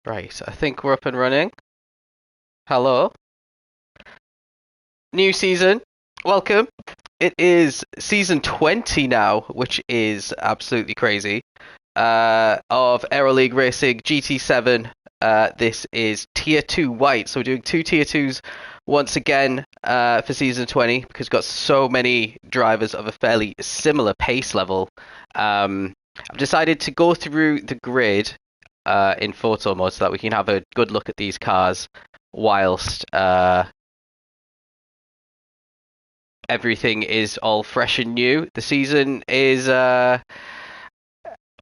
Right, I think we're up and running. Hello. New season. Welcome. It is season 20 now, which is absolutely crazy. Of Aero League Racing GT7. This is Tier 2 White. So we're doing two Tier 2s once again for season 20 because we've got so many drivers of a fairly similar pace level. I've decided to go through the grid in photo mode so that we can have a good look at these cars whilst everything is all fresh and new. The season is at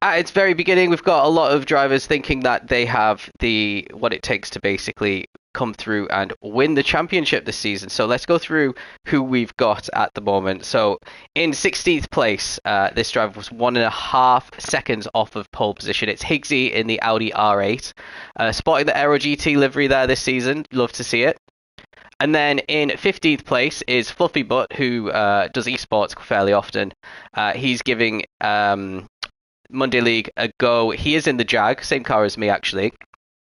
its very beginning. We've got a lot of drivers thinking that they have the what it takes to basically come through and win the championship this season. So let's go through who we've got at the moment. So in 16th place, this driver was 1.5 seconds off of pole position. It's Higgsy in the Audi R8, spotting the Aero GT livery there this season. Love to see it. And then in 15th place is Fluffy Butt, who does eSports fairly often. He's giving Monday League a go. He is in the Jag, same car as me actually,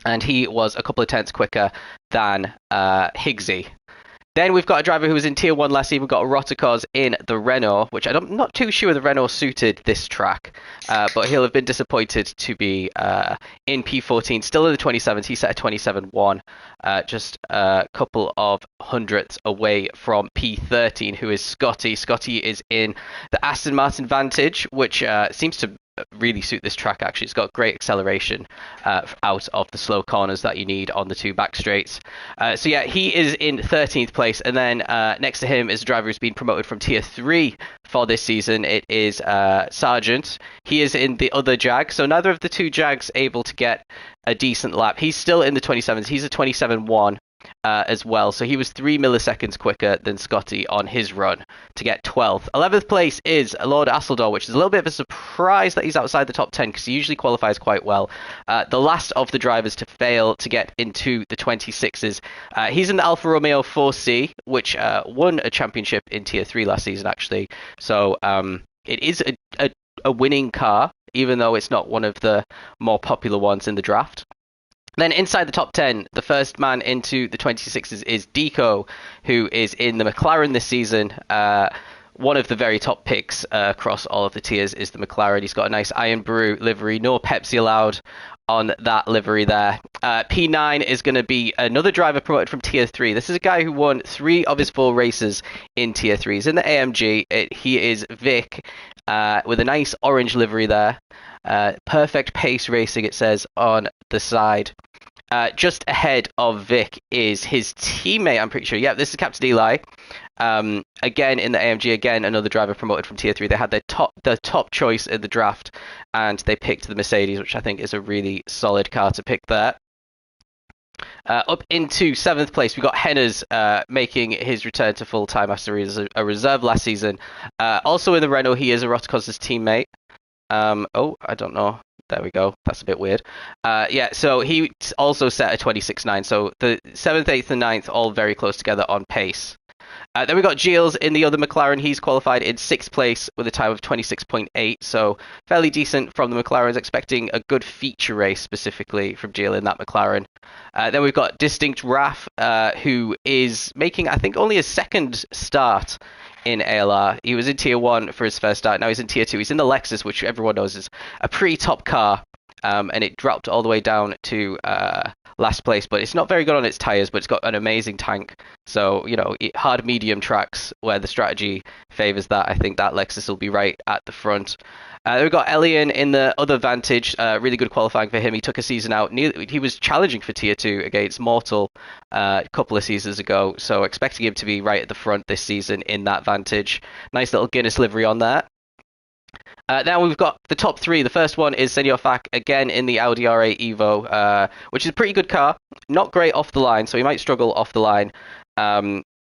and he was a couple of tenths quicker than Higgsy. Then we've got a driver who was in Tier 1 last year. We've got Rotikos in the Renault, which I'm not too sure the Renault suited this track, but he'll have been disappointed to be in P14, still in the 27s. He set a 27.1, just a couple of hundredths away from P13, who is Scotty. Scotty is in the Aston Martin Vantage, which seems to really suit this track actually. It's got great acceleration out of the slow corners that you need on the two back straights. So yeah, he is in 13th place, and then next to him is a driver who's been promoted from Tier 3 for this season. It is Sargent. He is in the other Jag, so neither of the two Jags able to get a decent lap. He's still in the 27s. He's a 27.1 as well. So he was 3 milliseconds quicker than Scotty on his run to get 12th. 11th place is Lord Asseldor, which is a little bit of a surprise that he's outside the top 10 because he usually qualifies quite well. The last of the drivers to fail to get into the 26s. He's in the Alfa Romeo 4C, which won a championship in Tier 3 last season, actually. So it is a winning car, even though it's not one of the more popular ones in the draft. Then inside the top 10, the first man into the 26s is Deco, who is in the McLaren this season. One of the very top picks across all of the tiers is the McLaren. He's got a nice Iron Brew livery, no Pepsi allowed on that livery there. P9 is going to be another driver promoted from Tier 3. This is a guy who won 3 of his 4 races in Tier 3. He's in the AMG. He is Vic with a nice orange livery there. Perfect pace racing, it says on the side. Just ahead of Vic is his teammate, I'm pretty sure. Yeah, this is Captain Eli. Again in the AMG, again another driver promoted from Tier 3. They had their top choice in the draft, and they picked the Mercedes, which I think is a really solid car to pick there. Up into 7th place, we got Henners making his return to full-time after he was a reserve last season. Also in the Renault, he is a Rotikos' teammate. Oh, I don't know. There we go. That's a bit weird. Yeah, so he also set a 26.9. So the 7th, 8th, and 9th all very close together on pace. Then we got Gilles in the other McLaren. He's qualified in 6th place with a time of 26.8. So fairly decent from the McLarens. Expecting a good feature race specifically from Gilles in that McLaren. Then we've got Distinct Raf, who is making, I think, only a second start in ALR. He was in Tier 1 for his first start. Now he's in Tier 2. He's in the Lexus, which everyone knows is a pretty top car. And it dropped all the way down to last place, but it's not very good on its tires, but it's got an amazing tank. So, you know, hard medium tracks where the strategy favors that. I think that Lexus will be right at the front. We've got Elian in the other Vantage. Really good qualifying for him. He took a season out. He was challenging for Tier 2 against Mortal a couple of seasons ago, so expecting him to be right at the front this season in that Vantage. Nice little Guinness livery on that. Now we've got the top 3. The first one is Senor Fak, again in the Audi R8 Evo, which is a pretty good car. Not great off the line, so he might struggle off the line.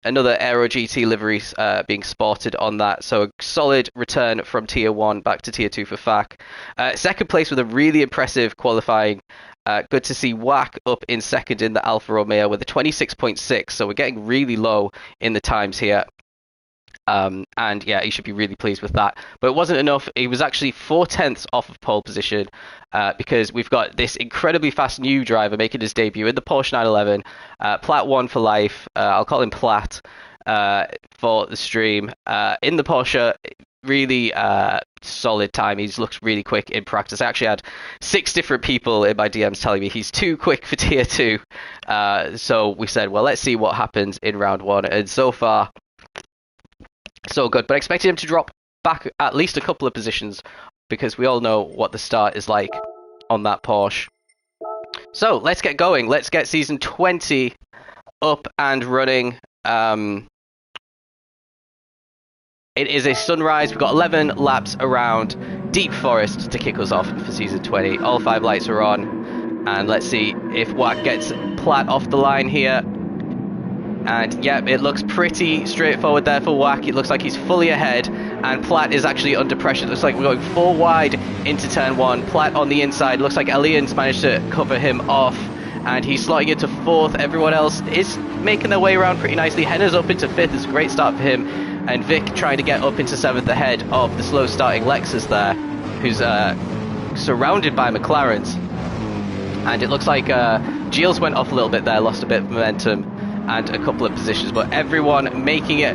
Another Aero GT livery being sported on that, so a solid return from Tier 1 back to Tier 2 for Fak. Second place with a really impressive qualifying. Good to see Wack up in second in the Alfa Romeo with a 26.6, so we're getting really low in the times here. And yeah, he should be really pleased with that. But it wasn't enough. He was actually 4/10 off of pole position because we've got this incredibly fast new driver making his debut in the Porsche 911. Plat 1 for life. I'll call him Plat for the stream. In the Porsche, really solid time. He looks really quick in practice. I actually had 6 different people in my DMs telling me he's too quick for tier 2. So we said, well, let's see what happens in round 1. And so far, so good. But I expected him to drop back at least a couple of positions because we all know what the start is like on that Porsche. So let's get going. Let's get season 20 up and running. It is a sunrise. We've got 11 laps around Deep Forest to kick us off for season 20. All 5 lights are on. And let's see if Wack gets Plat off the line here. And yeah, it looks pretty straightforward there for Wack. It looks like he's fully ahead. And Plat is actually under pressure. It looks like we're going 4 wide into turn 1. Plat on the inside. Looks like Elian's managed to cover him off. And he's slotting into 4th. Everyone else is making their way around pretty nicely. Henna's up into 5th. It's a great start for him. And Vic trying to get up into 7th ahead of the slow starting Lexus there, who's surrounded by McLarens. And it looks like Gilles went off a little bit there, lost a bit of momentum and a couple of positions, but everyone making it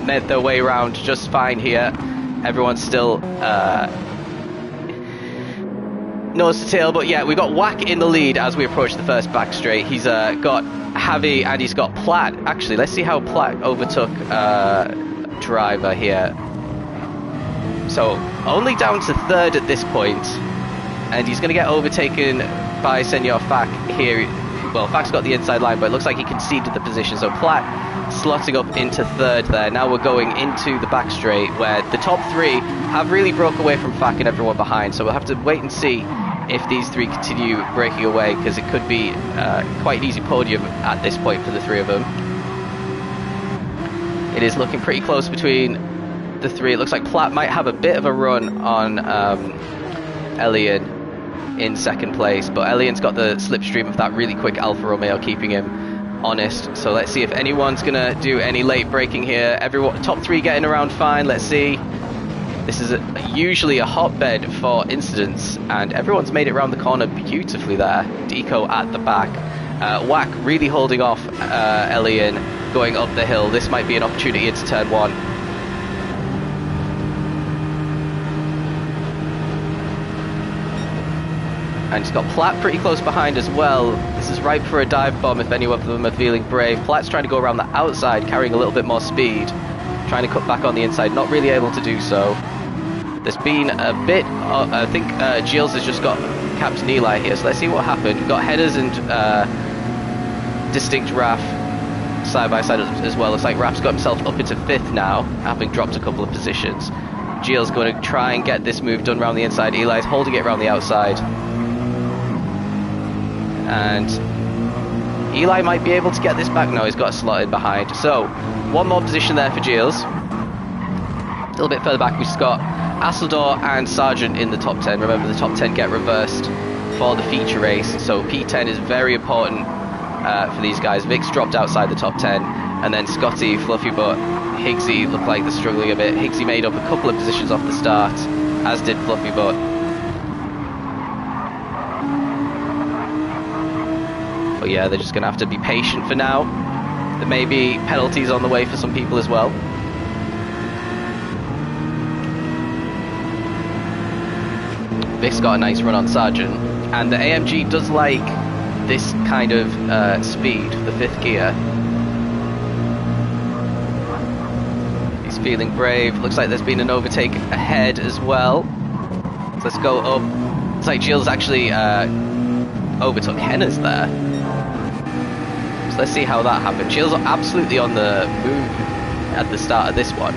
made their way around just fine here. Everyone's still nose to tail, but yeah, we've got Wack in the lead as we approach the first back straight. He's got Javi and he's got Plat. Actually, let's see how Plat overtook driver here. So only down to 3rd at this point, and he's going to get overtaken by Senor Fak here. Well, Fak's got the inside line, but it looks like he conceded the position. So Plat slotting up into 3rd there. Now we're going into the back straight where the top 3 have really broke away from Fak and everyone behind. So we'll have to wait and see if these 3 continue breaking away, because it could be quite an easy podium at this point for the 3 of them. It is looking pretty close between the 3. It looks like Plat might have a bit of a run on Elian in 2nd place, but Elian's got the slipstream of that really quick Alfa Romeo keeping him honest. So let's see if anyone's gonna do any late braking here. Everyone, top 3 getting around fine. Let's see. This is usually a hotbed for incidents, and everyone's made it around the corner beautifully there. Deco at the back. Wack really holding off Elian going up the hill. This might be an opportunity into turn 1. And he's got Plat pretty close behind as well. This is ripe for a dive bomb if any of them are feeling brave. Plat's trying to go around the outside, carrying a little bit more speed. Trying to cut back on the inside, not really able to do so. There's been a bit, I think Gilles has just got Captain Eli here, so let's see what happened. We've got Headers and Distinct Raf side by side as well. Looks like Raf's got himself up into 5th now, having dropped a couple of positions. Gilles going to try and get this move done around the inside. Eli's holding it around the outside. And Eli might be able to get this back. No, he's got a slot in behind. So, 1 more position there for Gilles. A little bit further back, we've got Asseldor and Sargent in the top 10. Remember, the top 10 get reversed for the feature race. So P10 is very important for these guys. Vic's dropped outside the top 10. And then Scotty, Fluffy Butt, Higgsy look like they're struggling a bit. Higgsy made up a couple of positions off the start, as did Fluffy Butt. But yeah, they're just going to have to be patient for now. There may be penalties on the way for some people as well. Vic's got a nice run on Sargent. And the AMG does like this kind of speed, the 5th gear. He's feeling brave. Looks like there's been an overtake ahead as well. So let's go up. It's like Gilles actually overtook Henna's there. So let's see how that happened. Gilles are absolutely on the move at the start of this one.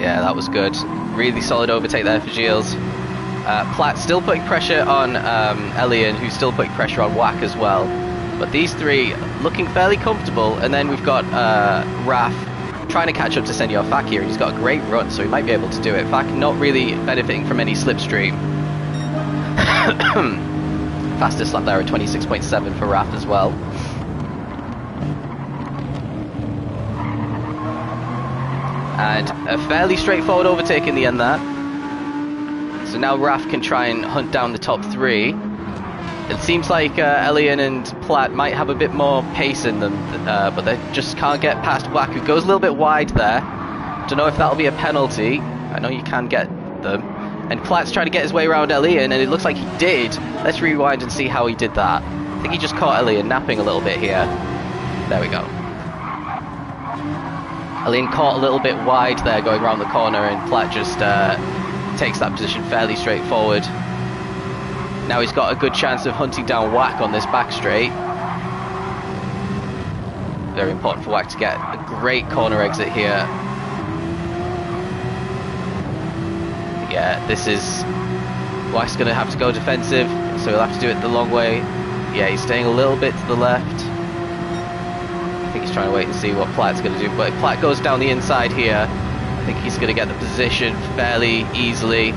Yeah, that was good. Really solid overtake there for Gilles. Plat still putting pressure on Elian, who's still putting pressure on Wack as well. But these 3 looking fairly comfortable. And then we've got Raf trying to catch up to Senor Fak here. He's got a great run, so he might be able to do it. Fak not really benefiting from any slipstream. Fastest lap there at 26.7 for Raf as well. And a fairly straightforward overtake in the end there. So now Raf can try and hunt down the top 3. It seems like Elian and Platt might have a bit more pace in them, but they just can't get past Wack, who goes a little bit wide there. Don't know if that'll be a penalty. I know you can get them. And Platt's trying to get his way around Elian, and it looks like he did. Let's rewind and see how he did that. I think he just caught Elian napping a little bit here. There we go. Elian caught a little bit wide there going around the corner, and Platt just takes that position fairly straightforward. Now he's got a good chance of hunting down Wack on this back straight. Very important for Wack to get a great corner exit here. Yeah, this is... Wack's going to have to go defensive, so he'll have to do it the long way. Yeah, he's staying a little bit to the left. I think he's trying to wait and see what Platt's going to do, but if Platt goes down the inside here, I think he's going to get the position fairly easily.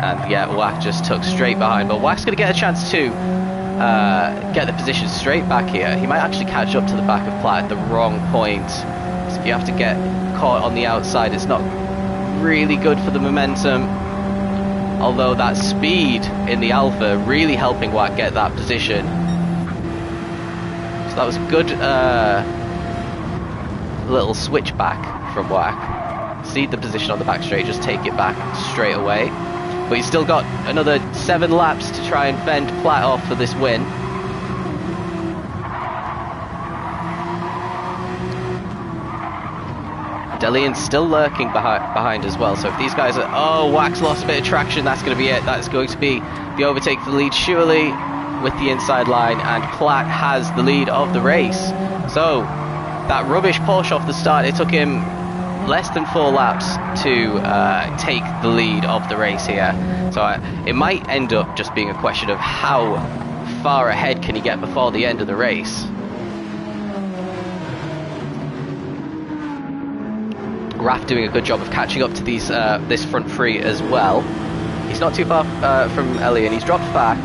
And yeah, Wack just took straight behind, but Wack's going to get a chance to get the position straight back here. He might actually catch up to the back of Platt at the wrong point. So if you have to get caught on the outside, it's not really good for the momentum. Although that speed in the Alpha really helping Wack get that position. So that was a good little switch back from Wack. Cede the position on the back straight, just take it back straight away. But he's still got another 7 laps to try and fend Platt off for this win. Delian's still lurking behind as well, so if these guys are... Oh, Wack's lost a bit of traction, that's going to be it. That's going to be the overtake for the lead, surely, with the inside line, and Platt has the lead of the race. So, that rubbish Porsche off the start, it took him less than 4 laps to take the lead of the race here. So it might end up just being a question of how far ahead can he get before the end of the race. Raf doing a good job of catching up to these this front 3 as well. He's not too far from Elian, he's dropped back.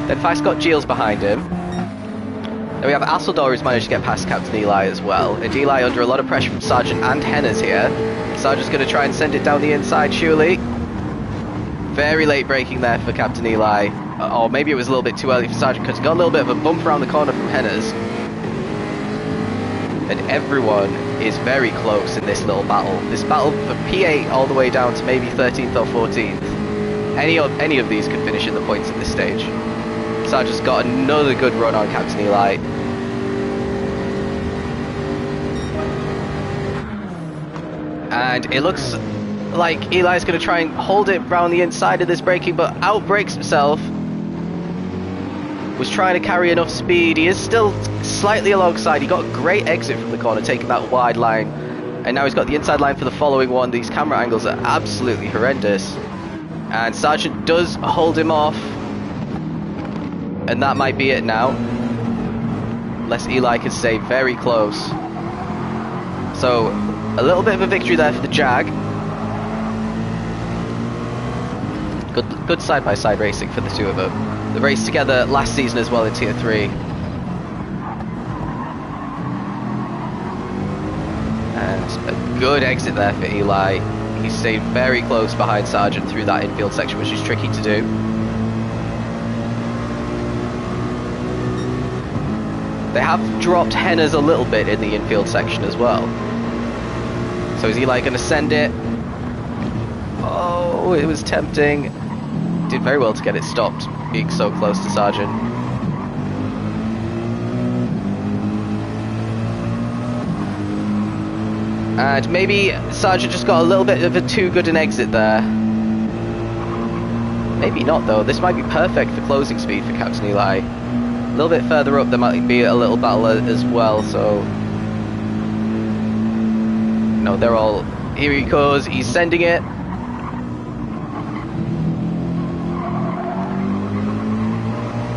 Then Fax got Giles behind him. Then we have Asseldor, who's managed to get past Captain Eli as well. And Eli under a lot of pressure from Sargent and Hennes here. Sargent's going to try and send it down the inside, surely. Very late braking there for Captain Eli. Or maybe it was a little bit too early for Sargent, because he got a little bit of a bump around the corner from Hennes. And everyone is very close in this little battle. This battle for P8 all the way down to maybe 13th or 14th. Any of these could finish in the points at this stage. Sargent's got another good run on Captain Eli. And it looks like Eli's going to try and hold it around the inside of this braking, but outbrakes himself. Was trying to carry enough speed. He is still slightly alongside. He got a great exit from the corner, taking that wide line. And now he's got the inside line for the following one. These camera angles are absolutely horrendous. And Sargent does hold him off. And that might be it now. Unless Eli can stay very close. So, a little bit of a victory there for the Jag. Good side-by-side racing for the two of them. They raced together last season as well in Tier 3. And a good exit there for Eli. He stayed very close behind Sargent through that infield section, which is tricky to do. They have dropped Hennes a little bit in the infield section as well. So is Eli going to send it? Oh, it was tempting. Did very well to get it stopped, being so close to Sargent. And maybe Sargent just got a little bit of a too good an exit there. Maybe not though. This might be perfect for closing speed for Captain Eli. A little bit further up there might be a little battle as well, so... No, they're all... Here he goes, he's sending it.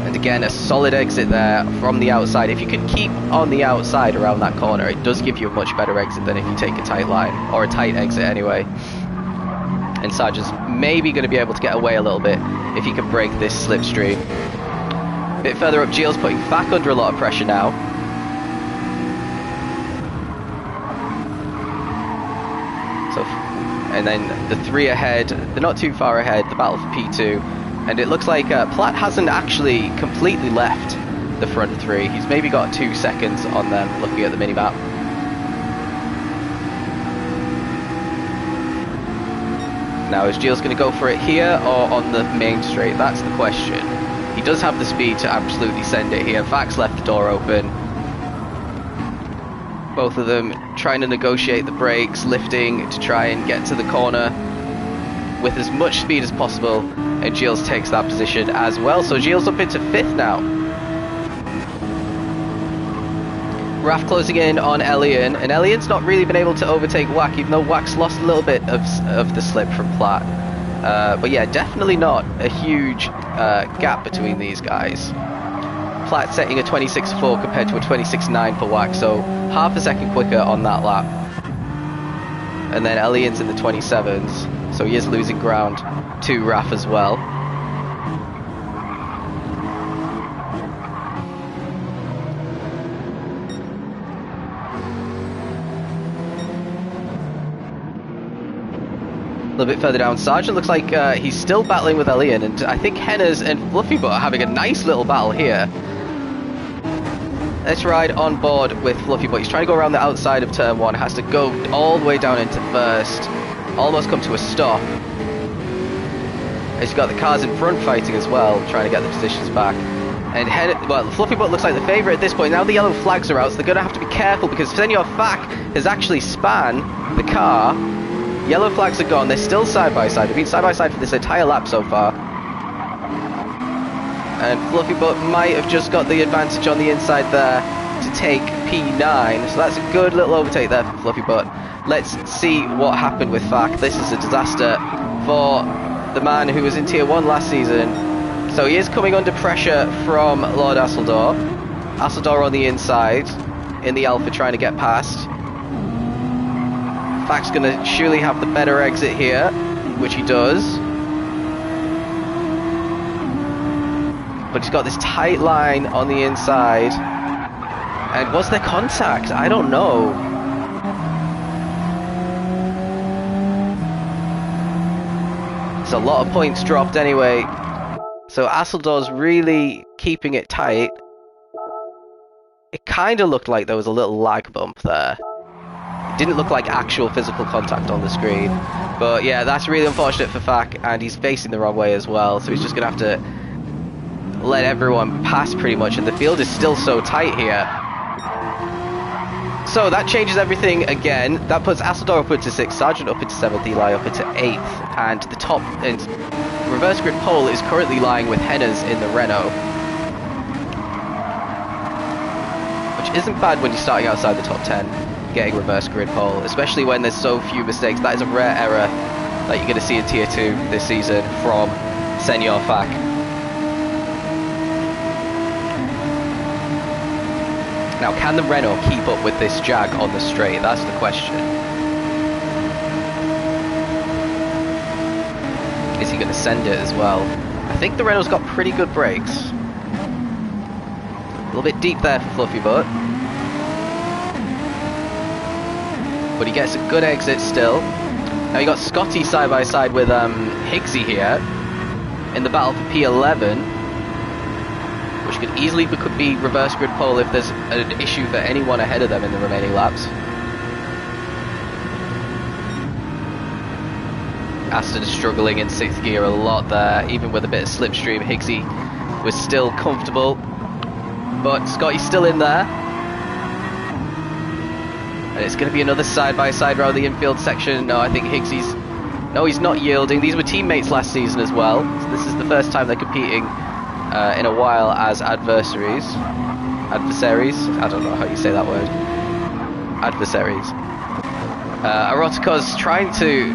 And again, a solid exit there from the outside. If you can keep on the outside around that corner, it does give you a much better exit than if you take a tight line, or a tight exit anyway. And Sargent's maybe going to be able to get away a little bit if he can break this slipstream. A bit further up, Giles putting back under a lot of pressure now. And then the 3 ahead, they're not too far ahead, the battle for P2. And it looks like Platt hasn't actually completely left the front 3. He's maybe got 2 seconds on them looking at the minimap. Now, is Gilles going to go for it here or on the main straight? That's the question. He does have the speed to absolutely send it here. Vax left the door open. Both of them trying to negotiate the brakes, lifting to try and get to the corner with as much speed as possible, and Gilles takes that position as well. So Gilles up into 5th now. Raf closing in on Elian, and Elian's not really been able to overtake Wack, even though Wack's lost a little bit of the slip from Platt. But yeah, definitely not a huge gap between these guys. Platt setting a 26.4 compared to a 26.9 for Wack, so half a second quicker on that lap. And then Elian's in the 27s, so he is losing ground to Raf as well. A little bit further down, Sargent looks like he's still battling with Elian, and I think Henners and Fluffybutt are having a nice little battle here. Let's ride on board with Fluffybutt. He's trying to go around the outside of turn 1, has to go all the way down into 1st, almost come to a stop. He's got the cars in front fighting as well, trying to get the positions back. And Fluffybutt looks like the favourite at this point. Now the yellow flags are out, so they're going to have to be careful because Senor Fak has actually spanned the car. Yellow flags are gone, they're still side by side. They've been side by side for this entire lap so far. And Fluffybutt might have just got the advantage on the inside there to take P9. So that's a good little overtake there for Fluffybutt. Let's see what happened with Fak. This is a disaster for the man who was in Tier 1 last season. So he is coming under pressure from Lord Asseldor. Asseldor on the inside in the Alpha trying to get past. Fak's going to surely have the better exit here, which he does. But he's got this tight line on the inside. And was there contact? I don't know. It's a lot of points dropped anyway. So Asseldor's really keeping it tight. It kind of looked like there was a little lag bump there. It didn't look like actual physical contact on the screen. But yeah, that's really unfortunate for Fak, and he's facing the wrong way as well. So he's just going to have to let everyone pass pretty much, and the field is still so tight here. So that changes everything again. That puts Asseldor up into 6th, Sargent up into 7th, Eli up into 8th, and the top and reverse grid pole is currently lying with Henners in the Renault, which isn't bad when you're starting outside the top 10, getting reverse grid pole, especially when there's so few mistakes. That is a rare error that you're going to see in Tier 2 this season from Senor Fak. Now, can the Renault keep up with this Jag on the straight? That's the question. Is he going to send it as well? I think the Renault's got pretty good brakes. A little bit deep there for Fluffybutt. But he gets a good exit still. Now you got Scotty side by side with Higgsy here in the battle for P11. Which could easily could be reverse grid pole if there's an issue for anyone ahead of them in the remaining laps. Aston is struggling in 6th gear a lot there, even with a bit of slipstream. Higgsy was still comfortable, but Scotty's still in there. And it's going to be another side-by-side around the infield section. No, I think Higgsy's... No, he's not yielding. These were teammates last season as well. So this is the first time they're competing in a while as adversaries. I don't know how you say that word. Adversaries. Erotico's trying to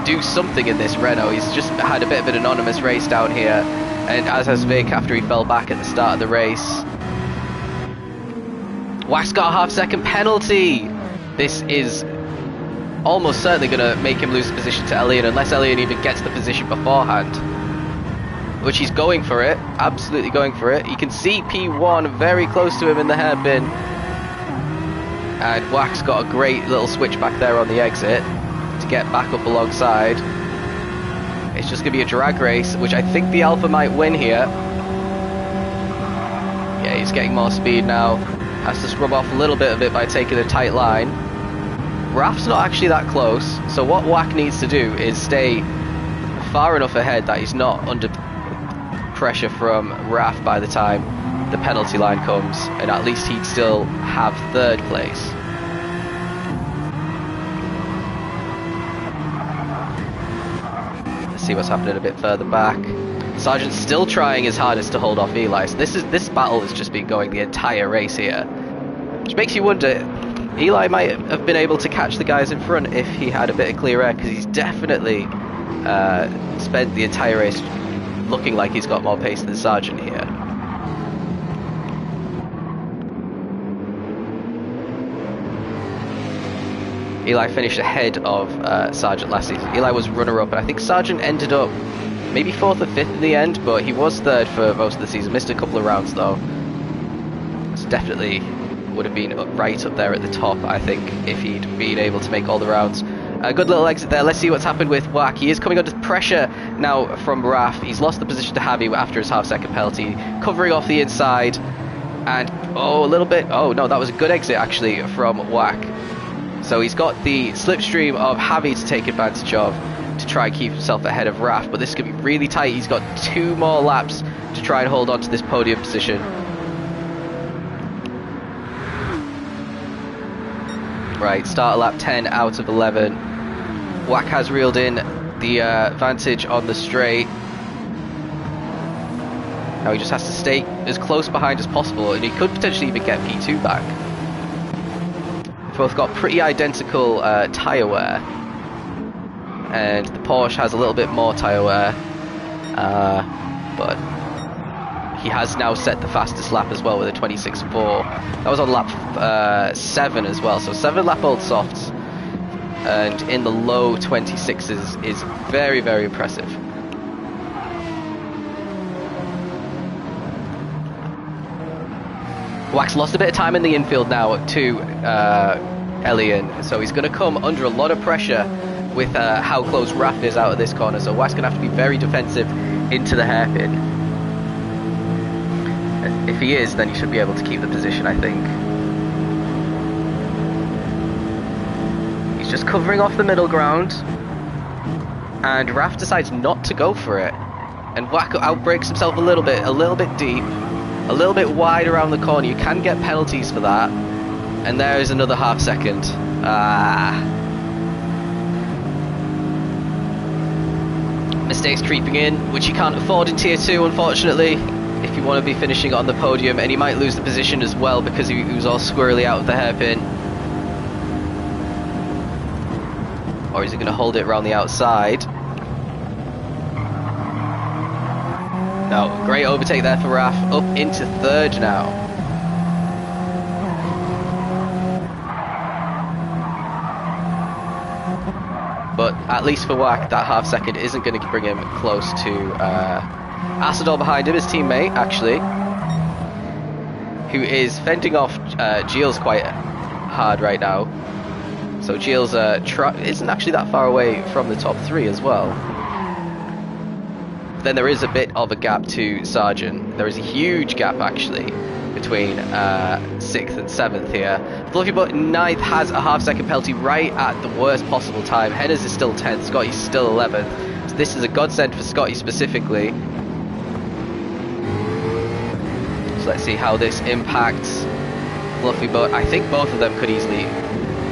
do something in this Renault. He's just had a bit of an anonymous race down here, and as has Vic after he fell back at the start of the race. Wax got a half-second penalty. This is almost certainly going to make him lose the position to Elian, unless Elian even gets the position beforehand. Which he's going for it, absolutely going for it. You can see P1 very close to him in the hairpin. And Wax got a great little switch back there on the exit. to get back up alongside. It's just going to be a drag race, which I think the Alpha might win here. Yeah, he's getting more speed now. Has to scrub off a little bit of it by taking a tight line. Raf's not actually that close, so what Wack needs to do is stay far enough ahead that he's not under pressure from Raf by the time the penalty line comes, and at least he'd still have third place. Let's see what's happening a bit further back. Sargent's still trying his hardest to hold off Eli. So this battle has just been going the entire race here, which makes you wonder, Eli might have been able to catch the guys in front if he had a bit of clear air, because he's definitely spent the entire race looking like he's got more pace than Sargent here. Eli finished ahead of Sargent last season. Eli was runner-up, and I think Sargent ended up maybe 4th or 5th in the end, but he was 3rd for most of the season. Missed a couple of rounds though. So definitely would have been right up there at the top, I think, if he'd been able to make all the rounds. A good little exit there. Let's see what's happened with Wack. He is coming under pressure now from Raf. He's lost the position to Javi after his half-second penalty, covering off the inside, and a little bit. Oh no, that was a good exit actually from Wack. So he's got the slipstream of Javi to take advantage of to try and keep himself ahead of Raf, but this could be really tight. He's got 2 more laps to try and hold on to this podium position. Right, start lap 10 out of 11. Wack has reeled in the advantage on the straight. Now he just has to stay as close behind as possible, and he could potentially even get P2 back. Both got pretty identical tyre wear, and the Porsche has a little bit more tyre wear, but he has now set the fastest lap as well with a 26.4. That was on lap 7 as well, so 7 lap old softs, and in the low 26s is very, very impressive. Wack's lost a bit of time in the infield now to Elian, so he's going to come under a lot of pressure with how close Raf is out of this corner, so Wack's going to have to be very defensive into the hairpin. If he is, then he should be able to keep the position, I think. He's just covering off the middle ground, and Raf decides not to go for it, and Wack outbreaks himself a little bit deep. A little bit wide around the corner. You can get penalties for that. And there is another half second. Mistakes creeping in, which you can't afford in Tier 2, unfortunately, if you want to be finishing on the podium. And he might lose the position as well because he was all squirrely out of the hairpin. Or is he going to hold it around the outside? No, great overtake there for Raf, up into 3rd now. But at least for Wack, that half second isn't going to bring him close to Asador behind him, his teammate, actually, who is fending off Gilles quite hard right now. So Gilles isn't actually that far away from the top 3 as well. Then there is a bit of a gap to Sargent. There is a huge gap actually between 6th and 7th here. Fluffybutt 9th has a half-second penalty right at the worst possible time. Hennes is still 10th, Scotty's still 11th. So this is a godsend for Scotty specifically. So let's see how this impacts Fluffybutt. I think both of them could easily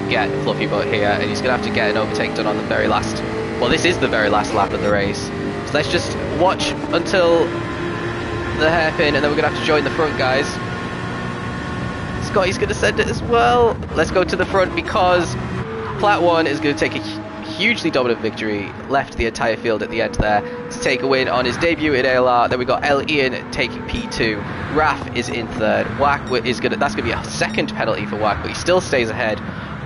get Fluffybutt here, and he's going to have to get an overtake done on the very last... Well, this is the very last lap of the race. So let's just watch until the hairpin, and then we're going to have to join the front, guys. Scotty's going to send it as well. Let's go to the front because Plat 1 is going to take a hugely dominant victory. Left the entire field at the end there to take a win on his debut in ALR. Then we got Ian taking P2. Raf is in 3rd. Wack is that's going to be a 2nd penalty for Wack, but he still stays ahead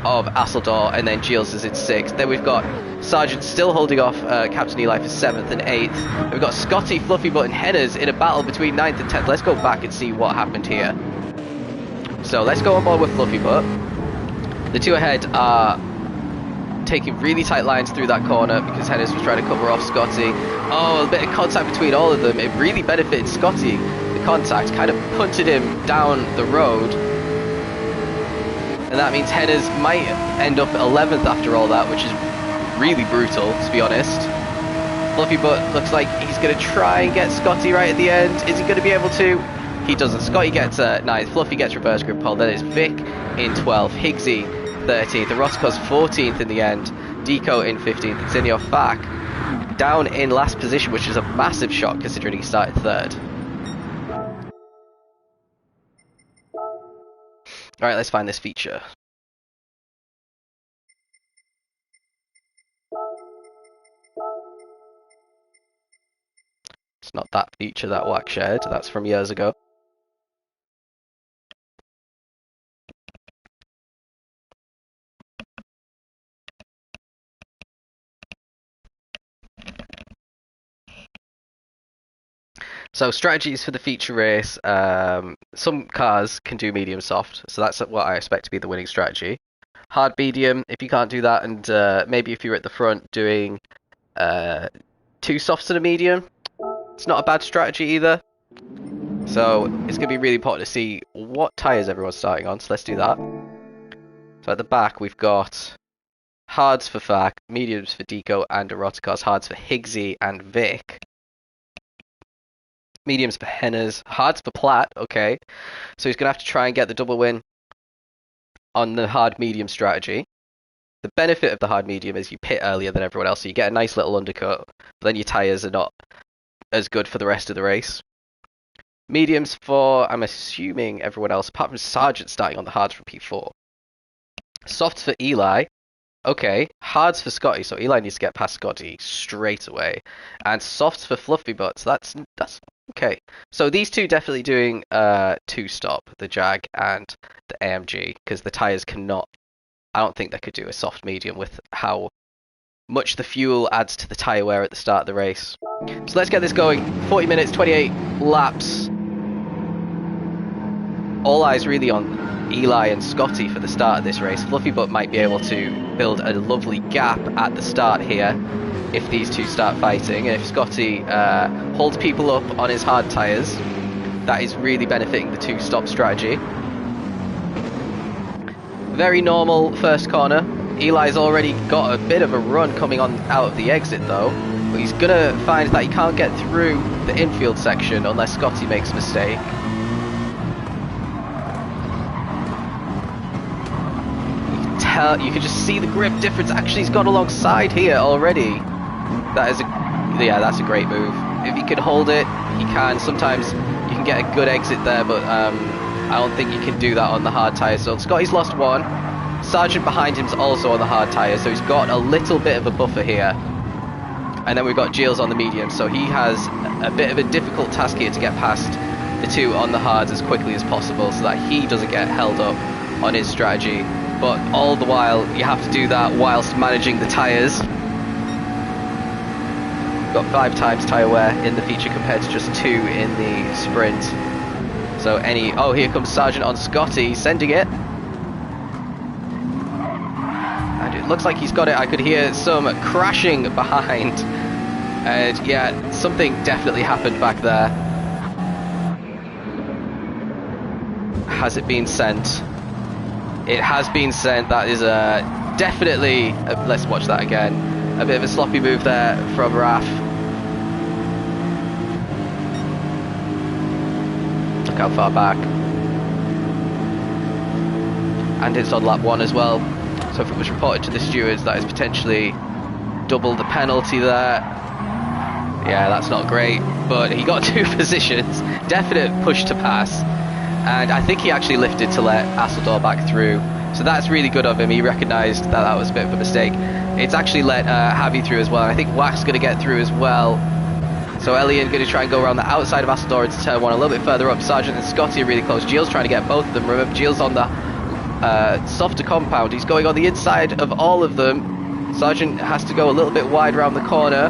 of Asador, and then Gilles is in 6th. Then we've got Sargent still holding off Captain Eli for 7th and 8th. And we've got Scotty, Fluffybutt and Hennes in a battle between 9th and 10th. Let's go back and see what happened here. So let's go on board with Fluffybutt. The 2 ahead are taking really tight lines through that corner because Hennis was trying to cover off Scotty. Oh, a bit of contact between all of them. It really benefited Scotty. The contact kind of punted him down the road. And that means Hennis might end up 11th after all that, which is really brutal, to be honest. Fluffy Butt looks like he's going to try and get Scotty right at the end. Is he going to be able to? He doesn't. Scotty gets 9th. Fluffy gets reverse grip pole. Then it's Vic in 12th. Higgsy 13th. Erotico's 14th in the end. Deco in 15th. And Zinio Fak down in last position, which is a massive shock considering he started 3rd. Alright, let's find this feature. It's not that feature that Wack shared, that's from years ago. So strategies for the feature race, some cars can do medium soft, so that's what I expect to be the winning strategy. Hard medium, if you can't do that, and maybe if you're at the front doing 2 softs and a medium, it's not a bad strategy either. So it's going to be really important to see what tyres everyone's starting on, so let's do that. So at the back we've got hards for Fak, mediums for Deco and Eroticos, hards for Higgsy and Vic. Mediums for Hennes, hards for Platt, okay. So he's going to have to try and get the double win on the hard medium strategy. The benefit of the hard medium is you pit earlier than everyone else, so you get a nice little undercut, but then your tyres are not as good for the rest of the race. Mediums for, I'm assuming, everyone else, apart from Sargent starting on the hards from P4. Softs for Eli. Okay, hards for Scotty, so Eli needs to get past Scotty straight away. And softs for Fluffy Butts, that's okay. So these two definitely doing 2-stop, the Jag and the AMG, because the tyres cannot, I don't think they could do a soft medium with how much the fuel adds to the tyre wear at the start of the race. So let's get this going. 40 minutes, 28 laps. All eyes really on Eli and Scotty for the start of this race. Fluffy Butt might be able to build a lovely gap at the start here if these two start fighting. And if Scotty holds people up on his hard tyres, that is really benefiting the 2-stop strategy. Very normal first corner. Eli's already got a bit of a run coming on out of the exit though. But he's going to find that he can't get through the infield section unless Scotty makes a mistake. You can just see the grip difference. Actually, he's got alongside here already. That's a great move. If he can hold it, he can. Sometimes you can get a good exit there, but I don't think you can do that on the hard tyres. So Scotty's lost one. Sargent behind him's also on the hard tyres, so he's got a little bit of a buffer here. And then we've got Gilles on the medium, so he has a bit of a difficult task here to get past the two on the hards as quickly as possible so that he doesn't get held up on his strategy. But all the while, you have to do that whilst managing the tyres. Got 5 times tyre wear in the feature compared to just 2 in the sprint. So oh, here comes Sargent on Scotty, sending it. And it looks like he's got it. I could hear some crashing behind. And yeah, something definitely happened back there. Has it been sent? It has been sent. That is definitely, let's watch that again. A bit of a sloppy move there from Raf. Look how far back. And it's on lap 1 as well. So if it was reported to the stewards, that is potentially double the penalty there. Yeah, that's not great. But he got 2 positions. Definite push to pass. And I think he actually lifted to let Asseldor back through. So that's really good of him. He recognised that that was a bit of a mistake. It's actually let Javi through as well. I think Wack's going to get through as well. So Elian going to try and go around the outside of Asseldor into turn 1 a little bit further up. Sargent and Scotty are really close. Gilles trying to get both of them. Remember, Gilles on the softer compound. He's going on the inside of all of them. Sargent has to go a little bit wide around the corner.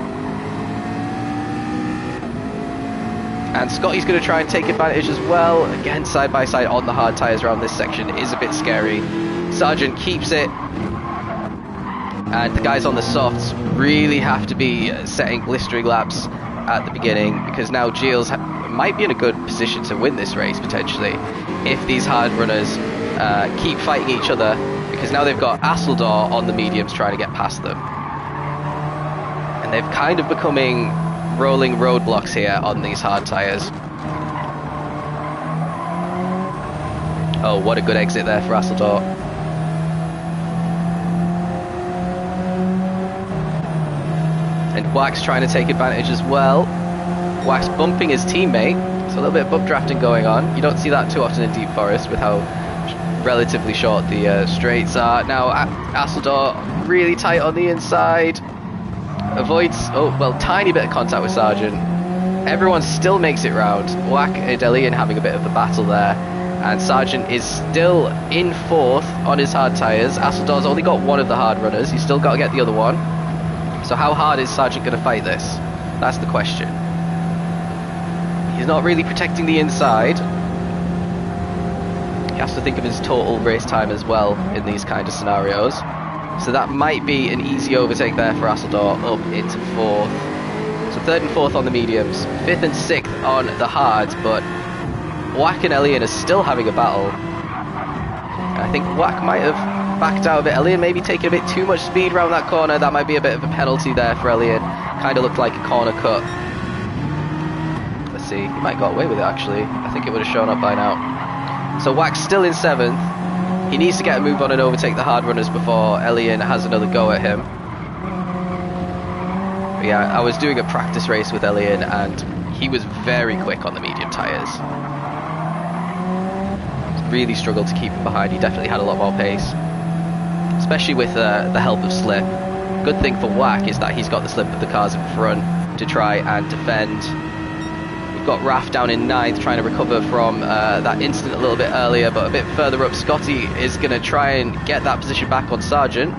And Scotty's going to try and take advantage as well. Again, side by side on the hard tyres around this section is a bit scary. Sargent keeps it. And the guys on the softs really have to be setting blistering laps at the beginning, because now Gilles might be in a good position to win this race potentially if these hard runners keep fighting each other, because now they've got Asseldor on the mediums trying to get past them. And they've kind of becoming rolling roadblocks here on these hard tyres. Oh, what a good exit there for Asseldor. And Wax trying to take advantage as well. Wax bumping his teammate. So a little bit of bump drafting going on. You don't see that too often in Deep Forest with how relatively short the straights are. Now Asseldor really tight on the inside. Avoids, oh, well, tiny bit of contact with Sargent. Everyone still makes it round. Wack and Elian having a bit of a battle there. And Sargent is still in 4th on his hard tyres. Asseldor's only got one of the hard runners. He's still got to get the other one. So how hard is Sargent going to fight this? That's the question. He's not really protecting the inside. He has to think of his total race time as well in these kind of scenarios. So that might be an easy overtake there for Asseldor up into 4th. So 3rd and 4th on the mediums, 5th and 6th on the hards, but Wack and Elian are still having a battle. I think Wack might have backed out a bit. Elian maybe taking a bit too much speed around that corner. That might be a bit of a penalty there for Elian. Kind of looked like a corner cut. Let's see, he might have got away with it actually. I think it would have shown up by now. So Wack's still in 7th. He needs to get a move on and overtake the hard runners before Elian has another go at him. But yeah, I was doing a practice race with Elian and he was very quick on the medium tyres. Really struggled to keep him behind. He definitely had a lot more pace, especially with the help of slip. Good thing for Wack is that he's got the slip of the cars in front to try and defend. We've got Raf down in 9th trying to recover from that incident a little bit earlier, but a bit further up Scotty is going to try and get that position back on Sargent.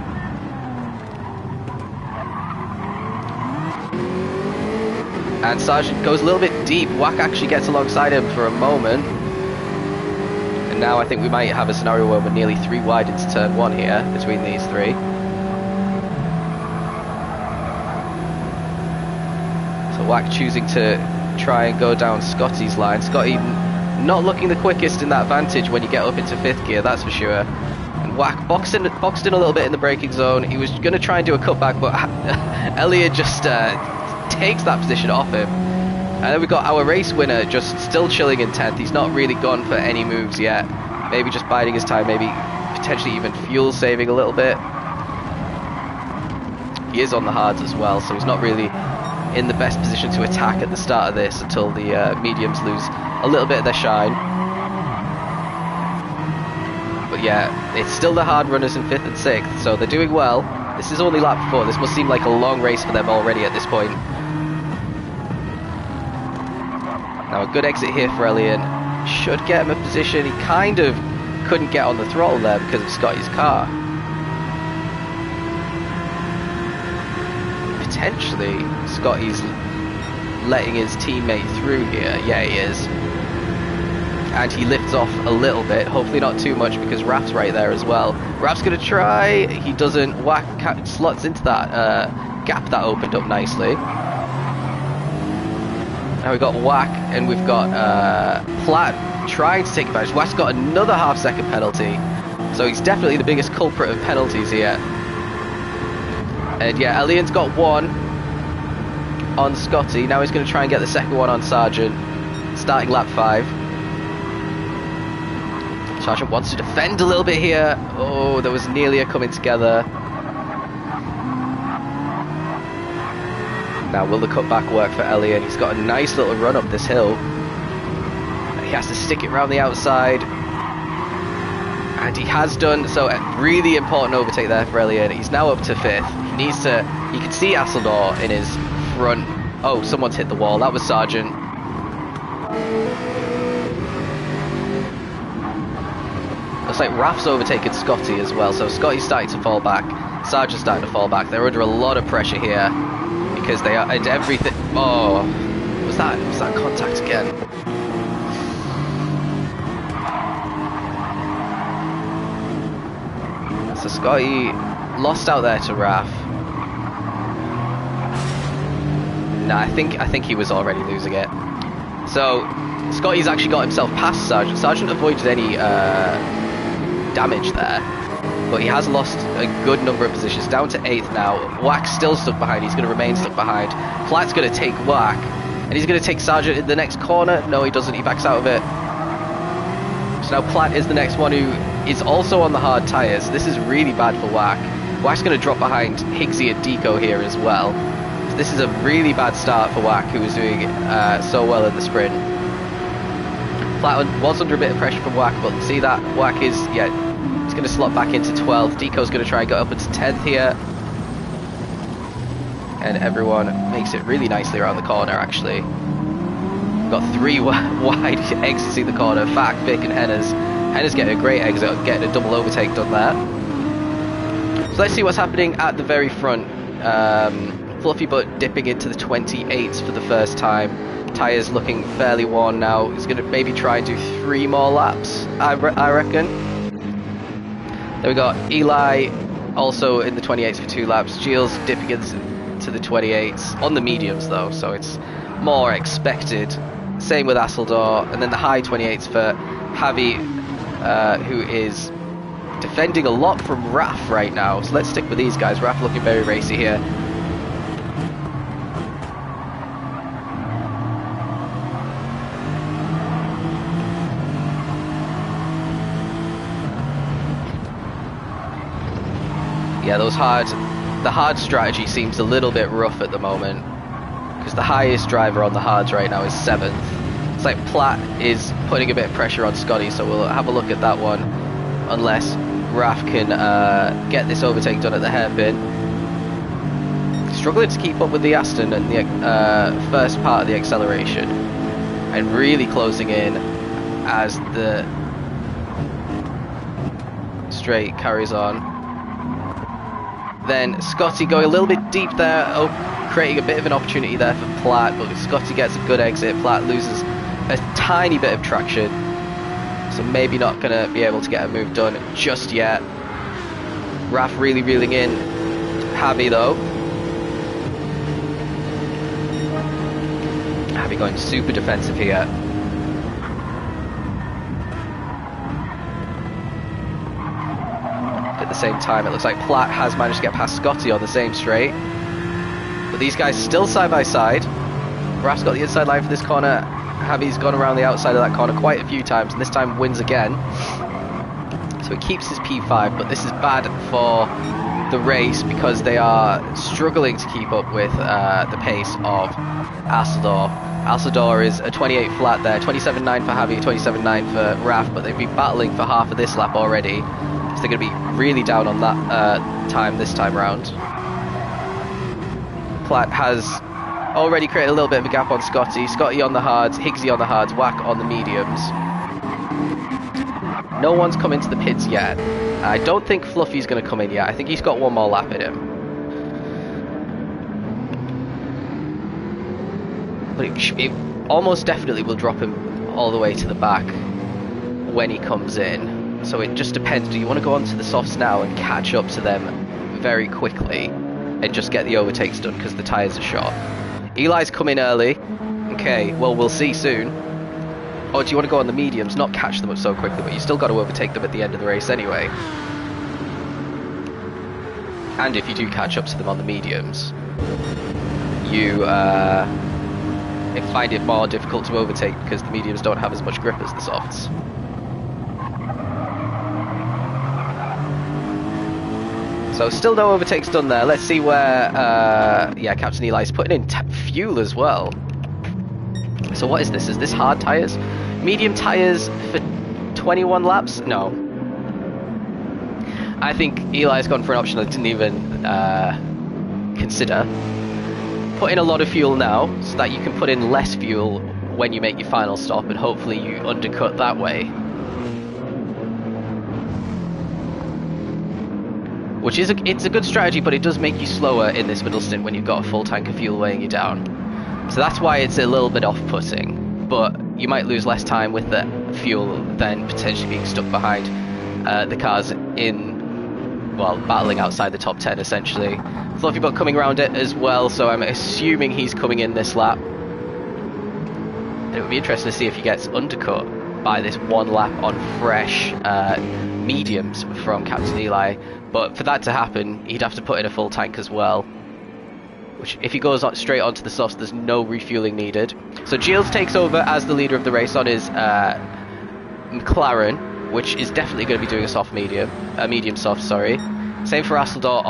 And Sargent goes a little bit deep. Wack actually gets alongside him for a moment. And now I think we might have a scenario where we're nearly 3 wide into turn 1 here between these 3. So Wack choosing to try and go down Scotty's line. Scotty not looking the quickest in that Vantage when you get up into 5th gear, that's for sure. And Wack boxed in a little bit in the braking zone. He was going to try and do a cutback, but Elliot just takes that position off him. And then we've got our race winner just still chilling in 10th. He's not really gone for any moves yet. Maybe just biding his time, maybe potentially even fuel saving a little bit. He is on the hards as well, so he's not really in the best position to attack at the start of this until the mediums lose a little bit of their shine. But yeah, it's still the hard runners in 5th and 6th, so they're doing well. This is only lap 4. This must seem like a long race for them already at this point. Now a good exit here for Elian. Should get him a position. He kind of couldn't get on the throttle there because of Scotty's car. Potentially Scotty's letting his teammate through here. Yeah, he is. And he lifts off a little bit, hopefully not too much because Raf's right there as well. Raf's going to try, he doesn't. Wack slots into that gap that opened up nicely. Now we've got Wack and we've got Platt trying to take advantage. Wack's got another half-second penalty, so he's definitely the biggest culprit of penalties here. And yeah, Elian's got one on Scotty. Now he's going to try and get the second one on Sargent, starting lap 5. Sargent wants to defend a little bit here. Oh, there was nearly a coming together. Now, will the cutback work for Elian? He's got a nice little run up this hill. He has to stick it around the outside. And he has done, so a really important overtake there for Elian. He's now up to 5th. He needs to, you can see Asseldor in his front. Oh, someone's hit the wall. That was Sargent. Looks like Raf's overtaken Scotty as well, so Scotty's starting to fall back. Sargent's starting to fall back. They're under a lot of pressure here because they are, and everything. Oh, was that contact again? So Scotty lost out there to Raf. Nah, I think he was already losing it. So Scotty's actually got himself past Sargent. Sargent avoided any damage there, but he has lost a good number of positions, down to 8th now. Wack's still stuck behind, he's going to remain stuck behind. Platt's going to take Wack, and he's going to take Sargent in the next corner. No, he doesn't, he backs out of it. So now Platt is the next one who is also on the hard tyres. This is really bad for Wack. Wack's going to drop behind Higgsy and Deco here as well. So this is a really bad start for Wack, who was doing so well in the sprint. Platt was under a bit of pressure from Wack, but see that Wack is, yeah, he's going to slot back into 12th. Deco's going to try and get up into 10th here. And everyone makes it really nicely around the corner, actually. Got 3 wide exits in the corner, Fack, Vic and Hennes. Hennes getting a great exit, getting a double overtake done there. So let's see what's happening at the very front. Fluffy Butt dipping into the 28s for the first time. Tyres looking fairly worn now. He's going to maybe try and do 3 more laps, I reckon. Then we got Eli also in the 28s for 2 laps. Gilles dipping into the 28s, on the mediums though, so it's more expected. Same with Asseldor, and then the high 28s for Javi, who is defending a lot from Raf right now. So let's stick with these guys. Raf looking very racy here. Yeah, the hard strategy seems a little bit rough at the moment, because the highest driver on the hards right now is 7th. It's like Platt is putting a bit of pressure on Scotty, so we'll have a look at that one, unless Raf can get this overtake done at the hairpin. Struggling to keep up with the Aston and the first part of the acceleration, and really closing in as the straight carries on. Then Scotty going a little bit deep there, creating a bit of an opportunity there for Platt, but Scotty gets a good exit. Platt loses a tiny bit of traction, so maybe not going to be able to get a move done just yet. Raf really reeling in. Javi though. Javi going super defensive here. At the same time, it looks like Platt has managed to get past Scotty on the same straight, but these guys still side by side. Raf's got the inside line for this corner. Javi's gone around the outside of that corner quite a few times, and this time wins again. So he keeps his P5, but this is bad for the race because they are struggling to keep up with the pace of Asseldor. Asseldor is a 28 flat there, 27.9 for Javi, 27.9 for Raf, but they've been battling for half of this lap already. So they're going to be really down on that time this time round. Platt has already created a little bit of a gap on Scotty. Scotty on the hards, Higgsy on the hards, Wack on the mediums. No one's come into the pits yet. I don't think Fluffy's going to come in yet. I think he's got one more lap in him. But it almost definitely will drop him all the way to the back when he comes in. So it just depends. Do you want to go onto the softs now and catch up to them very quickly and just get the overtakes done because the tyres are short? Eli's come in early. Okay, well, we'll see soon. Or do you want to go on the mediums, not catch them up so quickly, but you still got to overtake them at the end of the race anyway? And if you do catch up to them on the mediums, you find it more difficult to overtake because the mediums don't have as much grip as the softs. So still no overtakes done there. Let's see where, yeah, Captain Eli's putting in fuel as well. So what is this? Is this hard tyres? Medium tyres for 21 laps? No. I think Eli's gone for an option I didn't even consider. Put in a lot of fuel now, so that you can put in less fuel when you make your final stop, and hopefully you undercut that way. Which is it's a good strategy, but it does make you slower in this middle stint when you've got a full tank of fuel weighing you down. So that's why it's a little bit off-putting, but you might lose less time with the fuel than potentially being stuck behind the cars in well, battling outside the top 10 essentially. Fluffy Butt coming around it as well, so I'm assuming he's coming in this lap. And it would be interesting to see if he gets undercut by this one lap on fresh mediums from Captain Eli. But for that to happen, he'd have to put in a full tank as well. Which, if he goes straight onto the softs, there's no refueling needed. So Giles takes over as the leader of the race on his McLaren, which is definitely going to be doing a medium soft, sorry. Same for Asseldor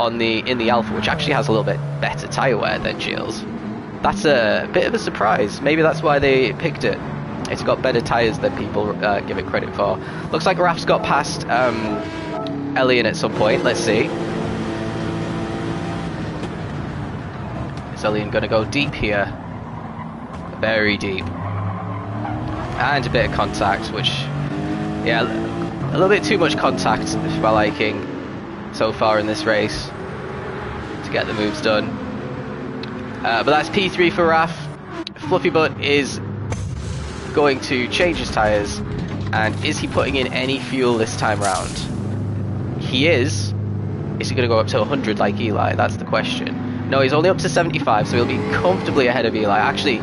in the Alpha, which actually has a little bit better tyre wear than Giles. That's a bit of a surprise. Maybe that's why they picked it. It's got better tyres than people give it credit for. Looks like Raf's got past Elian at some point. Let's see. Is Elian going to go deep here? Very deep. And a bit of contact, which, yeah, a little bit too much contact for my liking so far in this race to get the moves done. But that's P3 for Raf. Fluffy Butt is going to change his tyres, and is he putting in any fuel this time round? He is. Is he going to go up to 100 like Eli? That's the question. No, he's only up to 75, so he'll be comfortably ahead of Eli. Actually,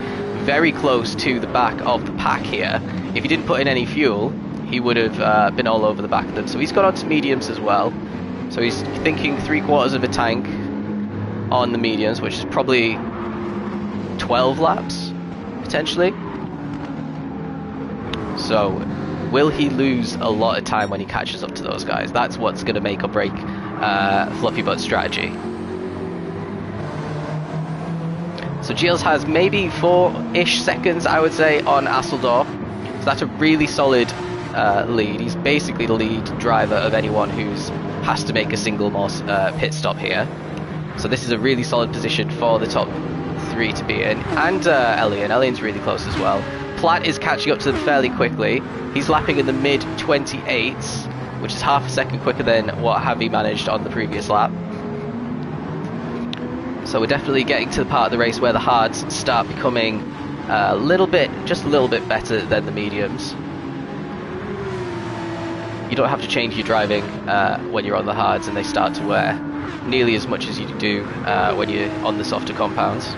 very close to the back of the pack here. If he didn't put in any fuel, he would have been all over the back of them. So he's got on to mediums as well. So he's thinking 3/4 of a tank on the mediums, which is probably 12 laps, potentially. So, will he lose a lot of time when he catches up to those guys? That's what's going to make or break Fluffy Butt's strategy. So Giles has maybe 4-ish seconds, I would say, on Asseldor. So that's a really solid lead. He's basically the lead driver of anyone who's has to make a single more pit stop here. So this is a really solid position for the top 3 to be in. And Elian. Elian's really close as well. Platt is catching up to them fairly quickly. He's lapping in the mid-28s, which is half a second quicker than what Javi managed on the previous lap. So we're definitely getting to the part of the race where the hards start becoming just a little bit better than the mediums. You don't have to change your driving when you're on the hards, and they start to wear nearly as much as you do when you're on the softer compounds.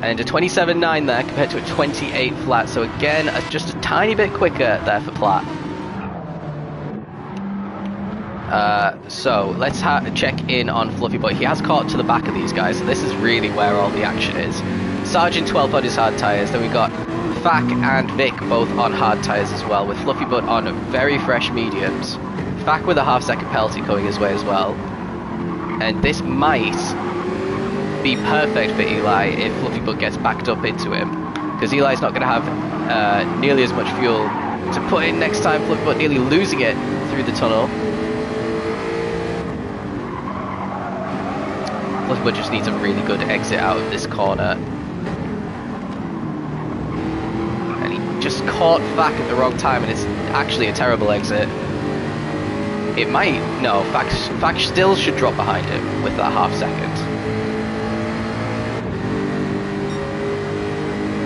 And a 27.9 there compared to a 28 flat, so again, just a tiny bit quicker there for Platt. So let's check in on Fluffy Butt. He has caught to the back of these guys, so this is really where all the action is. Sergeant 12 on his hard tyres, then we've got Fack and Vic both on hard tyres as well, with Fluffy Butt on very fresh mediums. Fack with a half-second penalty coming his way as well. And this might be perfect for Eli if Fluffy Butt gets backed up into him, because Eli's not going to have nearly as much fuel to put in next time. Fluffy Butt nearly losing it through the tunnel. Fluffy Butt just needs a really good exit out of this corner, and he just caught Fack at the wrong time, and it's actually a terrible exit. It might, no, Fack still should drop behind him with that half second.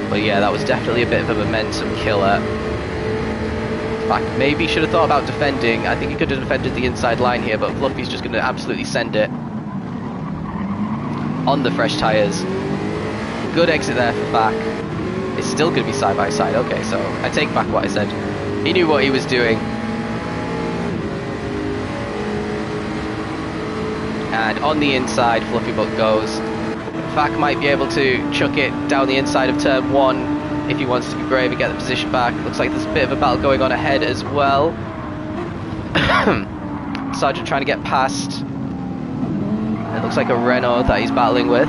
But yeah, that was definitely a bit of a momentum killer. Fack maybe should have thought about defending. I think he could have defended the inside line here, but Fluffy's just going to absolutely send it on the fresh tyres. Good exit there for Fack. It's still going to be side by side. Okay, so I take back what I said. He knew what he was doing. And on the inside, Fluffy Butt goes. Fack might be able to chuck it down the inside of turn 1 if he wants to be brave and get the position back. Looks like there's a bit of a battle going on ahead as well. Sergeant trying to get past. It looks like a Renault that he's battling with.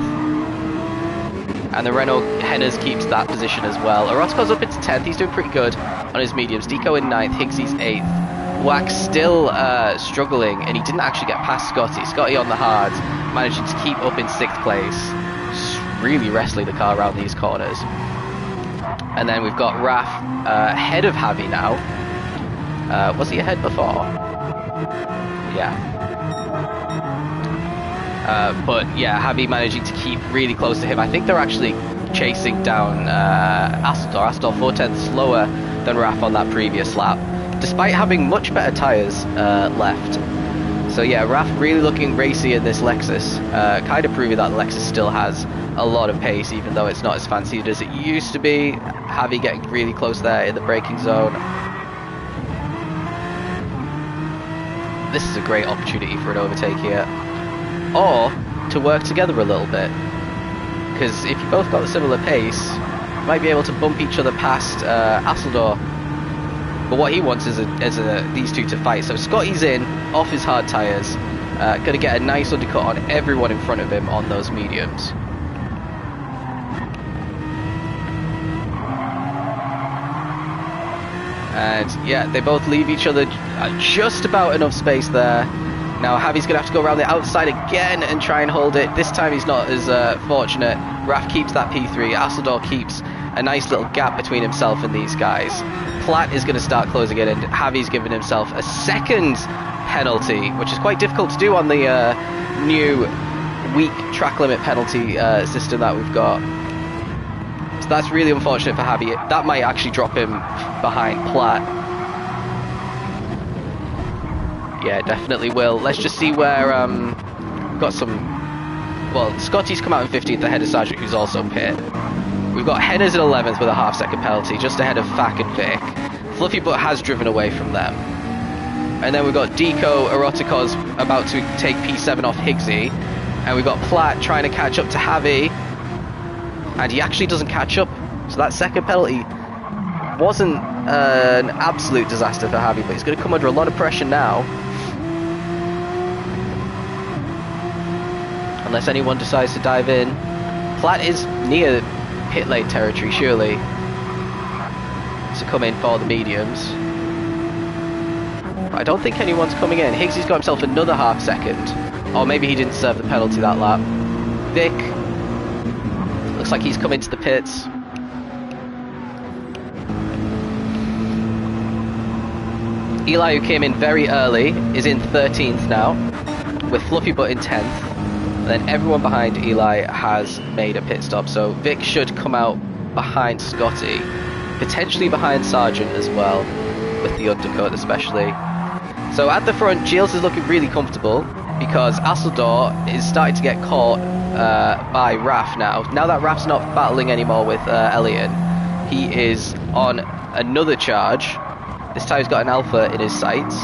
And the Renault Henners keeps that position as well. Orozco's up into 10th. He's doing pretty good on his mediums. Deco in 9th. Higgsy's 8th. Wax still struggling, and he didn't actually get past Scotty. Scotty on the hards, managing to keep up in 6th place. Just really wrestling the car around these corners. And then we've got Raf ahead of Javi now. Was he ahead before? Yeah. But yeah, Javi managing to keep really close to him. I think they're actually chasing down Astor. Astor 4/10 slower than Raf on that previous lap, despite having much better tyres left. So yeah, Raf really looking racy in this Lexus, kind of proving that the Lexus still has a lot of pace, even though it's not as fancied as it used to be. Javi getting really close there in the braking zone. This is a great opportunity for an overtake here, or to work together a little bit, because if you both got a similar pace, you might be able to bump each other past Asseldor. But what he wants is these two to fight. So Scotty's in, off his hard tyres, going to get a nice undercut on everyone in front of him on those mediums. And yeah, they both leave each other just about enough space there. Now Javi's going to have to go around the outside again and try and hold it. This time he's not as fortunate. Raf keeps that P3. Asseldor keeps a nice little gap between himself and these guys. Platt is going to start closing it in. Javi's given himself a second penalty, which is quite difficult to do on the new weak track limit penalty system that we've got. So that's really unfortunate for Javi. That might actually drop him behind Platt. Yeah, definitely will. Let's just see where got some. Well, Scotty's come out in 15th ahead of Sargent, who's also pit. We've got Henner's in 11th with a half-second penalty, just ahead of Fack and Vic. Fluffy Butt has driven away from them. And then we've got Deco Eroticos about to take P7 off Higgsy. And we've got Platt trying to catch up to Javi. And he actually doesn't catch up. So that second penalty wasn't an absolute disaster for Javi, but he's going to come under a lot of pressure now. Unless anyone decides to dive in. Platt is near pit lane territory, surely, to come in for the mediums. But I don't think anyone's coming in. Higgsy's got himself another half second. Or maybe he didn't serve the penalty that lap. Vic, looks like he's come into the pits. Eli, who came in very early, is in 13th now, with Fluffy Butt in 10th. And then everyone behind Eli has made a pit stop, so Vic should come out behind Scotty, potentially behind Sargent as well, with the undercut especially. So at the front, Giles is looking really comfortable, because Asseldor is starting to get caught by Raf now. Now that Raf's not battling anymore with Elliot, he is on another charge. This time he's got an Alpha in his sights.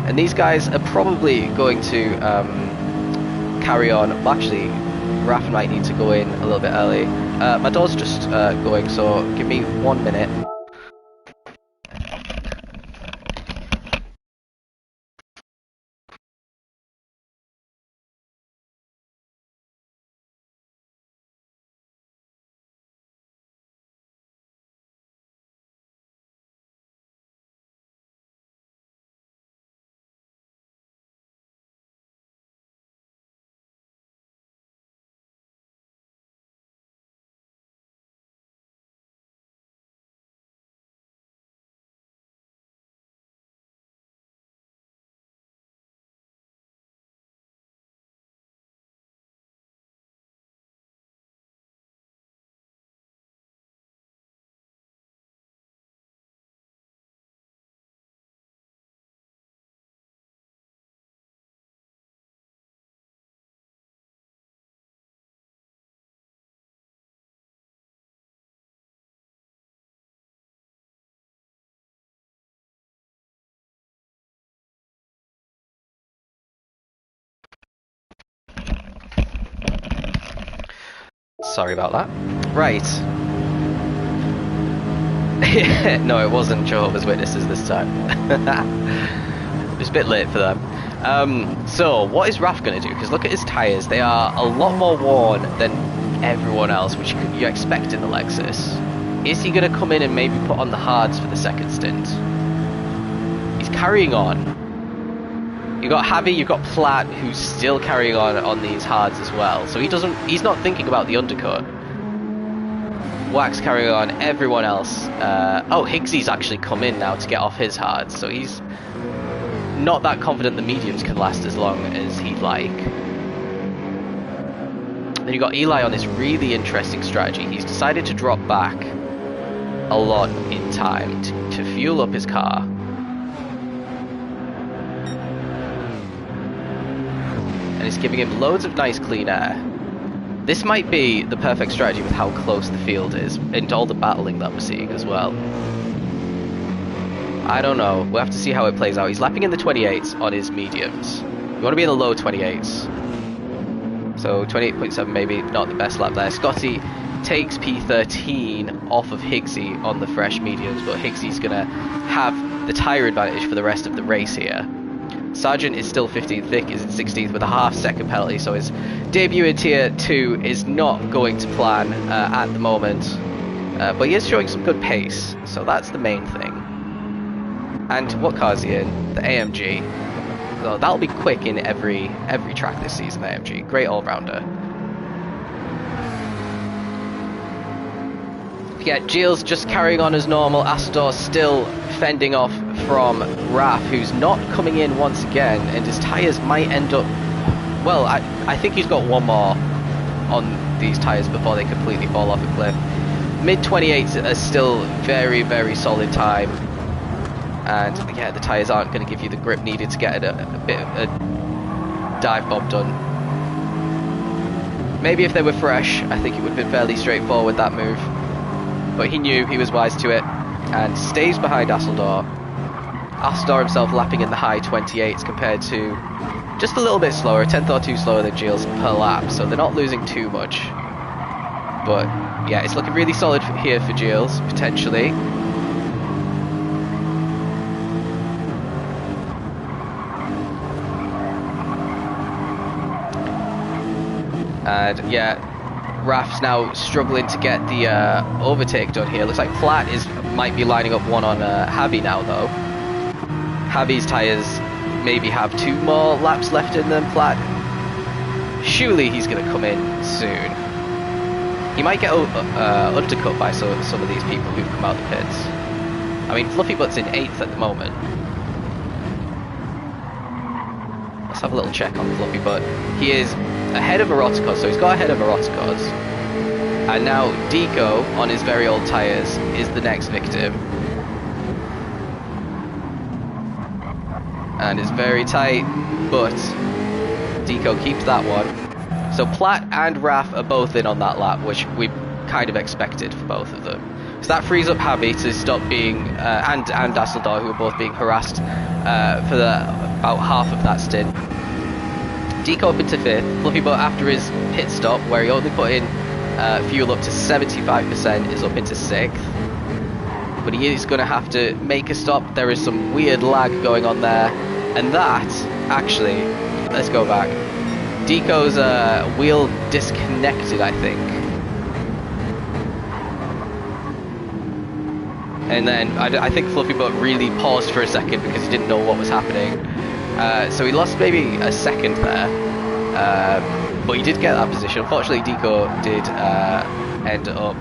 And these guys are probably going to carry on. Well, actually, Raf might need to go in a little bit early. My door's just going, so give me 1 minute. Sorry about that. Right. No, it wasn't Jehovah's Witnesses this time. It was a bit late for them. So, what is Raf going to do? Because look at his tyres. They are a lot more worn than everyone else, which you expect in the Lexus. Is he going to come in and maybe put on the hards for the second stint? He's carrying on. You've got Javi, you've got Platt, who's still carrying on these hards as well. So he's not thinking about the undercut. Wax carrying on, everyone else. Oh, Higgsy's actually come in now to get off his hards, so he's not that confident the mediums can last as long as he'd like. Then you've got Eli on this really interesting strategy. He's decided to drop back a lot in time to fuel up his car. And it's giving him loads of nice clean air. This might be the perfect strategy with how close the field is and all the battling that we're seeing as well. I don't know. We'll have to see how it plays out. He's lapping in the 28s on his mediums. You want to be in the low 28s. So 28.7 maybe not the best lap there. Scotty takes P13 off of Higgsy on the fresh mediums, but Higgsy's going to have the tyre advantage for the rest of the race here. Sargent is still 15th, Vic is in 16th with a half-second penalty, so his debut in Tier 2 is not going to plan at the moment. But he is showing some good pace, so that's the main thing. And what car is he in? The AMG. So that'll be quick in every track this season, the AMG. Great all-rounder. Yeah, Gilles just carrying on as normal. Astor still fending off from Raf, who's not coming in once again, and his tyres might end up... Well, I think he's got one more on these tyres before they completely fall off a cliff. Mid-28s are still very, very solid time. And yeah, the tyres aren't going to give you the grip needed to get a bit of a dive bomb done. Maybe if they were fresh, I think it would have been fairly straightforward, that move. But he knew, he was wise to it, and stays behind Asseldor. Asseldor himself lapping in the high 28s compared to just a little bit slower, a tenth or two slower than Gilles per lap, so they're not losing too much. But yeah, it's looking really solid here for Gilles, potentially. And yeah, Raf's now struggling to get the overtake done here. Looks like Platt might be lining up one on Javi now, though. Javi's tyres maybe have 2 more laps left in them. Platt, surely he's going to come in soon. He might get undercut by some of these people who've come out the pits. I mean, Fluffy Butt's in 8th at the moment. Let's have a little check on Fluffy Butt. He is ahead of Eroticos, so he's got ahead of Eroticos. And now Deco, on his very old tyres, is the next victim. And it's very tight, but Deco keeps that one. So Platt and Raf are both in on that lap, which we kind of expected for both of them. So that frees up Javi to stop being, and Asseldor, who are both being harassed for about half of that stint. Deco up into 5th. Fluffy Butt, after his pit stop, where he only put in fuel up to 75%, is up into 6th. But he is going to have to make a stop. There is some weird lag going on there. And that, actually, let's go back. Deco's wheel disconnected, I think. And then I think Fluffy Butt really paused for a second because he didn't know what was happening. So he lost maybe a second there. But he did get that position. Unfortunately, Deco did end up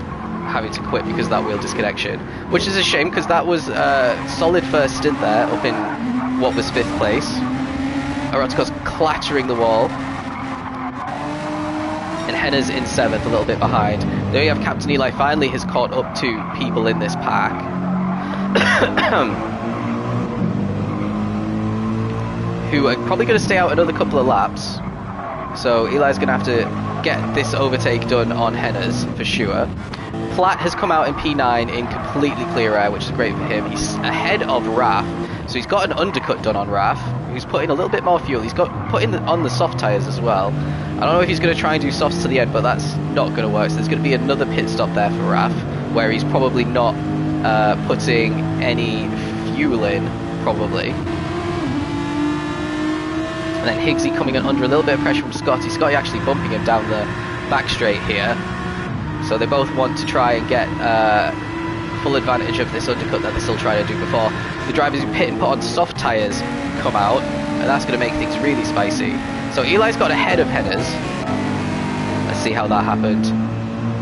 having to quit because of that wheel disconnection. Which is a shame because that was a solid first stint there up in what was 5th place. Eroticos clattering the wall. And Henna's in 7th, a little bit behind. There you have Captain Eli finally has caught up to people in this pack. Who are probably going to stay out another couple of laps. So Eli's going to have to get this overtake done on Henna's for sure. Platt has come out in P9 in completely clear air, which is great for him. He's ahead of Raf, so he's got an undercut done on Raf, who's put in a little bit more fuel. He's got put in on the soft tyres as well. I don't know if he's going to try and do softs to the end, but that's not going to work. So there's going to be another pit stop there for Raf, where he's probably not putting any fuel in, probably. And then Higgsy coming in under a little bit of pressure from Scotty. Scotty actually bumping him down the back straight here. So they both want to try and get full advantage of this undercut that they're still trying to do before the drivers who pit and put on soft tyres come out. And that's going to make things really spicy. So Eli's got ahead of Henna's. Let's see how that happened.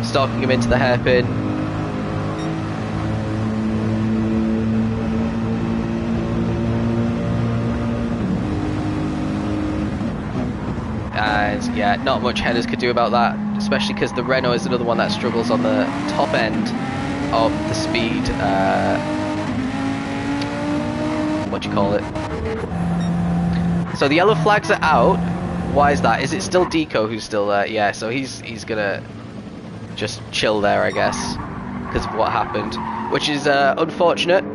Stalking him into the hairpin. And yeah, not much Hennes could do about that, especially because the Renault is another one that struggles on the top end of the speed. What do you call it? So the yellow flags are out. Why is that? Is it still Deco who's still there? Yeah, so he's gonna just chill there, I guess, because of what happened, which is unfortunate.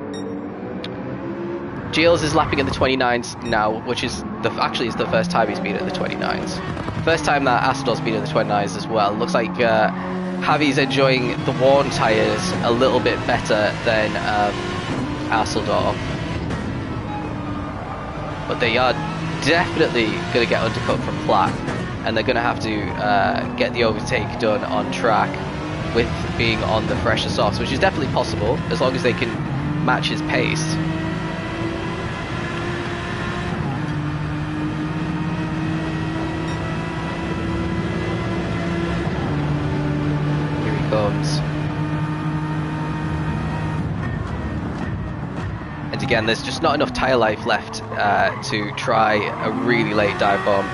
Gilles is lapping in the 29s now, which is actually it's the first time he's been at the 29s. First time that Astor's been at the 29s as well. Looks like Javi's enjoying the worn tyres a little bit better than Asseldor. But they are definitely going to get undercut from Platt, and they're going to have to get the overtake done on track with being on the fresher softs, which is definitely possible as long as they can match his pace. Comes. And again, there's just not enough tyre life left to try a really late dive bomb.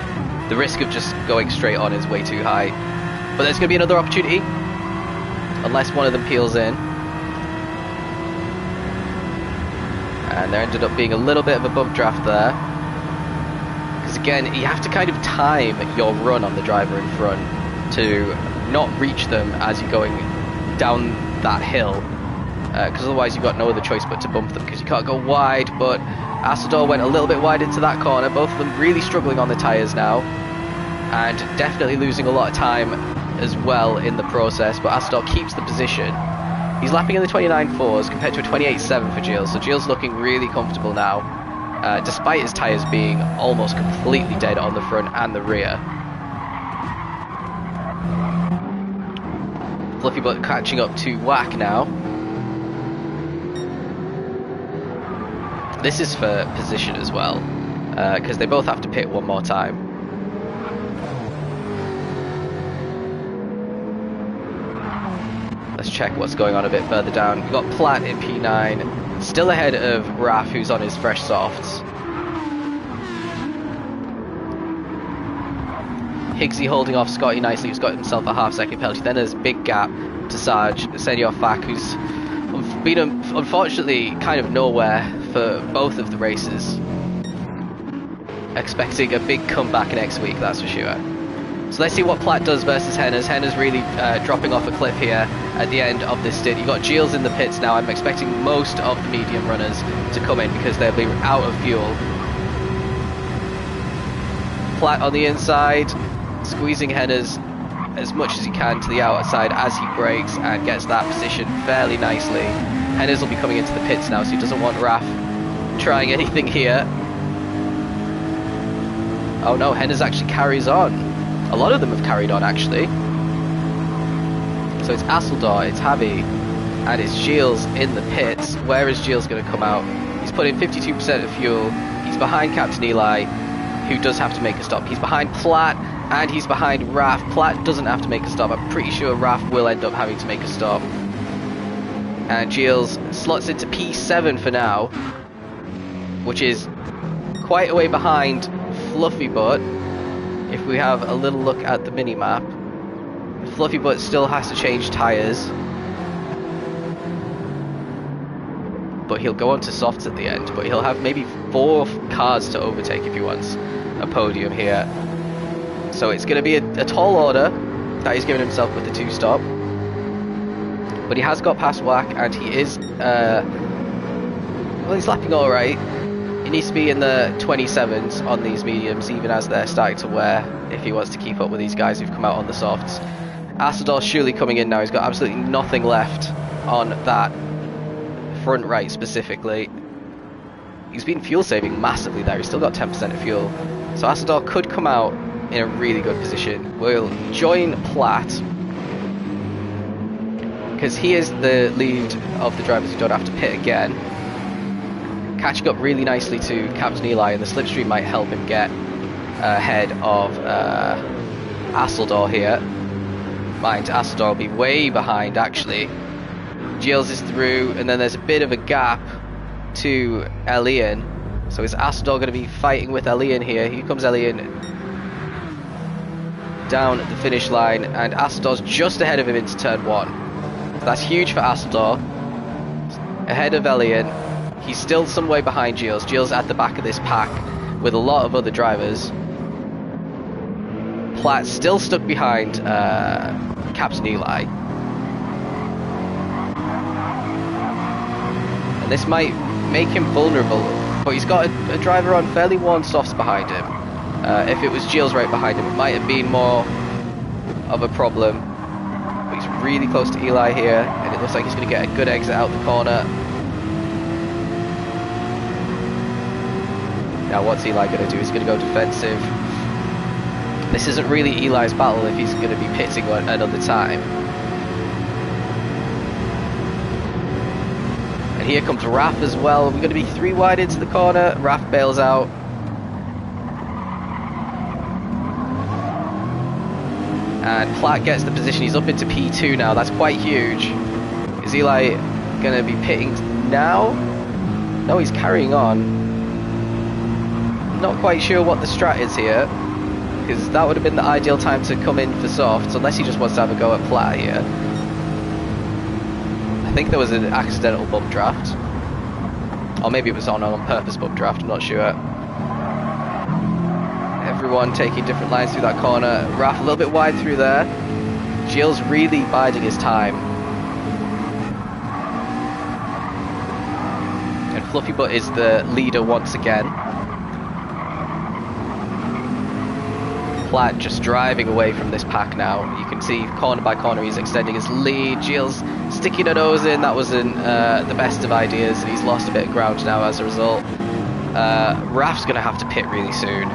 The risk of just going straight on is way too high. But there's going to be another opportunity, unless one of them peels in. And there ended up being a little bit of a bump draft there. Because again, you have to kind of time your run on the driver in front to not reach them as you're going down that hill, because otherwise you've got no other choice but to bump them, because you can't go wide. But Asseldor went a little bit wide into that corner, both of them really struggling on the tyres now, and definitely losing a lot of time as well in the process. But Asseldor keeps the position. He's lapping in the 29.4s compared to a 28.7 for Gilles, so Gilles looking really comfortable now, despite his tyres being almost completely dead on the front and the rear. Fluffy Butt catching up to Whack now. This is for position as well, because they both have to pit one more time. Let's check what's going on a bit further down. We've got Platt in P9, still ahead of Raf, who's on his fresh softs. Higgsy holding off Scotty nicely, who's got himself a half-second penalty. Then there's a big gap to Sarge, Senor Fak, who's been unfortunately kind of nowhere for both of the races. Expecting a big comeback next week, that's for sure. So let's see what Platt does versus Hennes. Hennes really dropping off a cliff here at the end of this stint. You've got Gilles in the pits now. I'm expecting most of the medium runners to come in because they'll be out of fuel. Platt on the inside, squeezing Hennes as much as he can to the outside as he brakes and gets that position fairly nicely. Hennes will be coming into the pits now, so he doesn't want Raf trying anything here. Oh no, Hennes actually carries on. A lot of them have carried on actually. So it's Asseldor, it's Javi, and it's Gilles in the pits. Where is Gilles going to come out? He's put in 52% of fuel. He's behind Captain Eli, who does have to make a stop. He's behind Platt, and he's behind Raf. Platt doesn't have to make a stop. I'm pretty sure Raf will end up having to make a stop. And Gilles slots into P7 for now, which is quite a way behind Fluffy Butt. If we have a little look at the mini-map, Fluffy Butt still has to change tyres, but he'll go on to softs at the end. But he'll have maybe 4 cars to overtake if he wants a podium here. So it's going to be a tall order that he's given himself with the 2-stop. But he has got past Whack, and he is, well, he's lapping alright. He needs to be in the 27s on these mediums, even as they're starting to wear, if he wants to keep up with these guys who've come out on the softs. Asseldor's surely coming in now. He's got absolutely nothing left on that front right specifically. He's been fuel saving massively there. He's still got 10% of fuel. So Asseldor could come out in a really good position. We'll join Platt, because he is the lead of the drivers who don't have to pit again. Catching up really nicely to Captain Eli, and the slipstream might help him get ahead of Asseldor here. Mind, Asseldor will be way behind actually. Gilles is through, and then there's a bit of a gap to Elian. So is Asseldor going to be fighting with Elian here? Here comes Elian. down the finish line, and Astor's just ahead of him into turn 1. So that's huge for Astor. Ahead of Elian. He's still some way behind Gilles. Gilles at the back of this pack with a lot of other drivers. Platt's still stuck behind Captain Eli. And this might make him vulnerable, but he's got a driver on fairly worn softs behind him. If it was Gilles right behind him, it might have been more of a problem. But he's really close to Eli here, and it looks like he's going to get a good exit out the corner. Now what's Eli going to do? He's going to go defensive. This isn't really Eli's battle if he's going to be pitting another time. And here comes Raf as well. We're going to be 3 wide into the corner. Raf bails out. And Platt gets the position. He's up into P2 now. That's quite huge. Is Eli going to be pitting now? No, he's carrying on. Not quite sure what the strat is here, because that would have been the ideal time to come in for softs, unless he just wants to have a go at Platt here. I think there was an accidental bump draft, or maybe it was on purpose bump draft, I'm not sure. Everyone taking different lines through that corner. Raf a little bit wide through there. Gilles really biding his time. And Fluffy Butt is the leader once again. Platt just driving away from this pack now. You can see corner by corner he's extending his lead. Gilles sticking a nose in. That wasn't the best of ideas, and he's lost a bit of ground now as a result. Raf's going to have to pit really soon.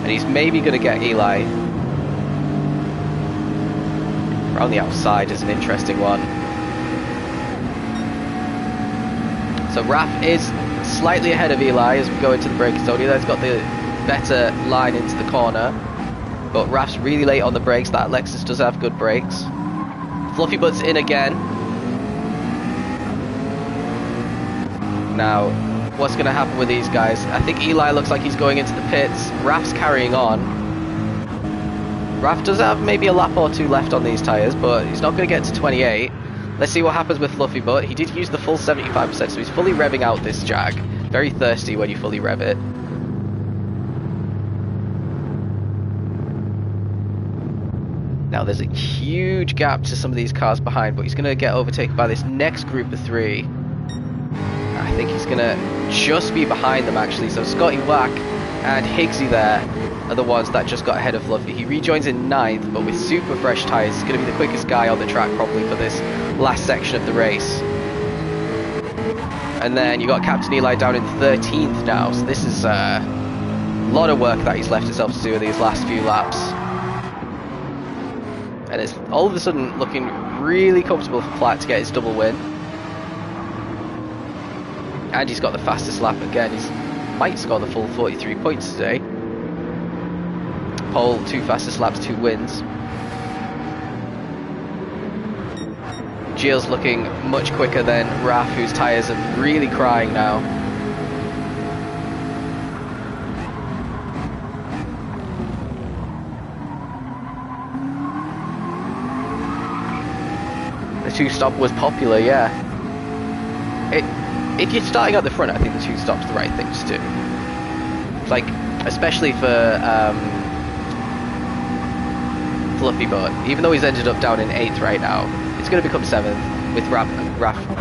And he's maybe going to get Eli. Around the outside is an interesting one. So Raf is slightly ahead of Eli as we go into the braking zone. Eli's got the better line into the corner, but Raf's really late on the brakes. That Lexus does have good brakes. Fluffy Butt's in again. Now, what's going to happen with these guys? I think Eli looks like he's going into the pits. Raf's carrying on. Raf does have maybe a lap or 2 left on these tyres, but he's not going to get to 28. Let's see what happens with Fluffy Butt. He did use the full 75%, so he's fully revving out this Jag. Very thirsty when you fully rev it. Now there's a huge gap to some of these cars behind, but he's going to get overtaken by this next group of 3. I think he's going to just be behind them actually, so Scotty Wack and Higgsy there are the ones that just got ahead of Fluffy. He rejoins in 9th, but with super fresh tyres, he's going to be the quickest guy on the track probably for this last section of the race. And then you got Captain Eli down in 13th now, so this is a lot of work that he's left himself to do in these last few laps. And it's all of a sudden looking really comfortable for Platt to get his double win. And he's got the fastest lap again. He might score the full 43 points today. Pole, 2 fastest laps, 2 wins. Gilles looking much quicker than Raf, whose tyres are really crying now. The 2-stop was popular, yeah. If you're starting at the front, I think the 2-stop's the right thing to do. Like, especially for Fluffy Butt. Even though he's ended up down in 8th right now, it's going to become 7th with Raf.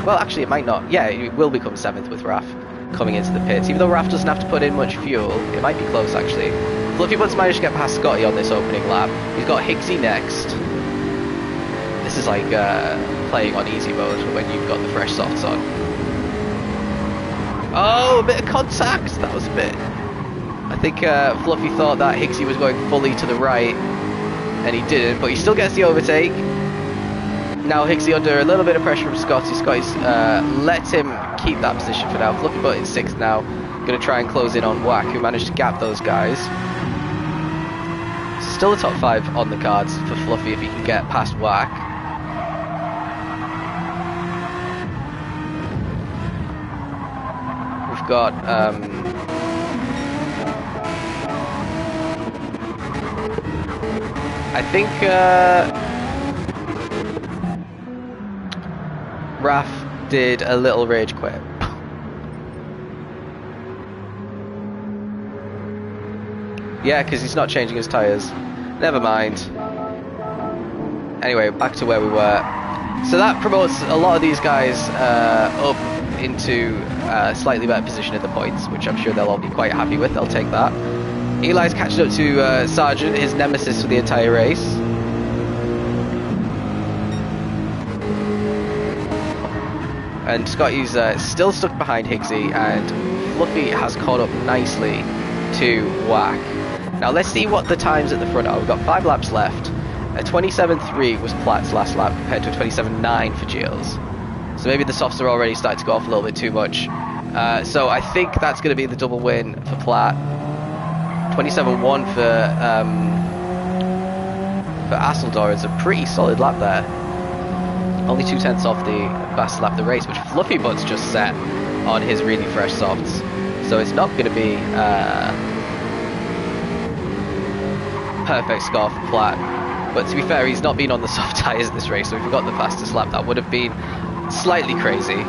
Well, actually, it might not. Yeah, it will become 7th with Raf coming into the pits. Even though Raf doesn't have to put in much fuel, it might be close actually. Fluffy Butt's managed to get past Scotty on this opening lap. He's got Higgsy next. This is like playing on easy mode when you've got the fresh softs on. Oh, a bit of contact. That was a bit. I think Fluffy thought that Higgsy was going fully to the right, and he didn't, but he still gets the overtake. Now Higgsy under a little bit of pressure from Scotty. Scotty's let him keep that position for now. Fluffy Butt in 6th now. Going to try and close in on Wack, who managed to gap those guys. Still a top 5 on the cards for Fluffy if he can get past Wack. got I think Raf did a little rage quit. Yeah, because he's not changing his tyres. Never mind. Anyway, back to where we were. So that promotes a lot of these guys up into a slightly better position in the points, which I'm sure they'll all be quite happy with. They'll take that. Eli's catching up to Sargent, his nemesis for the entire race. And Scotty's still stuck behind Higgsy, and Fluffy has caught up nicely to Whack. Now let's see what the times at the front are. We've got 5 laps left. A 27.3 was Platt's last lap compared to a 27.9 for Gilles. So maybe the softs are already starting to go off a little bit too much. So I think that's going to be the double win for Platt. 27.1 for Asseldor is a pretty solid lap there. Only 2/10 off the fastest lap of the race, which Fluffy Butt's just set on his really fresh softs. So it's not going to be perfect score for Platt. But to be fair, he's not been on the soft tyres this race, so if he got the fastest lap, that would have been slightly crazy.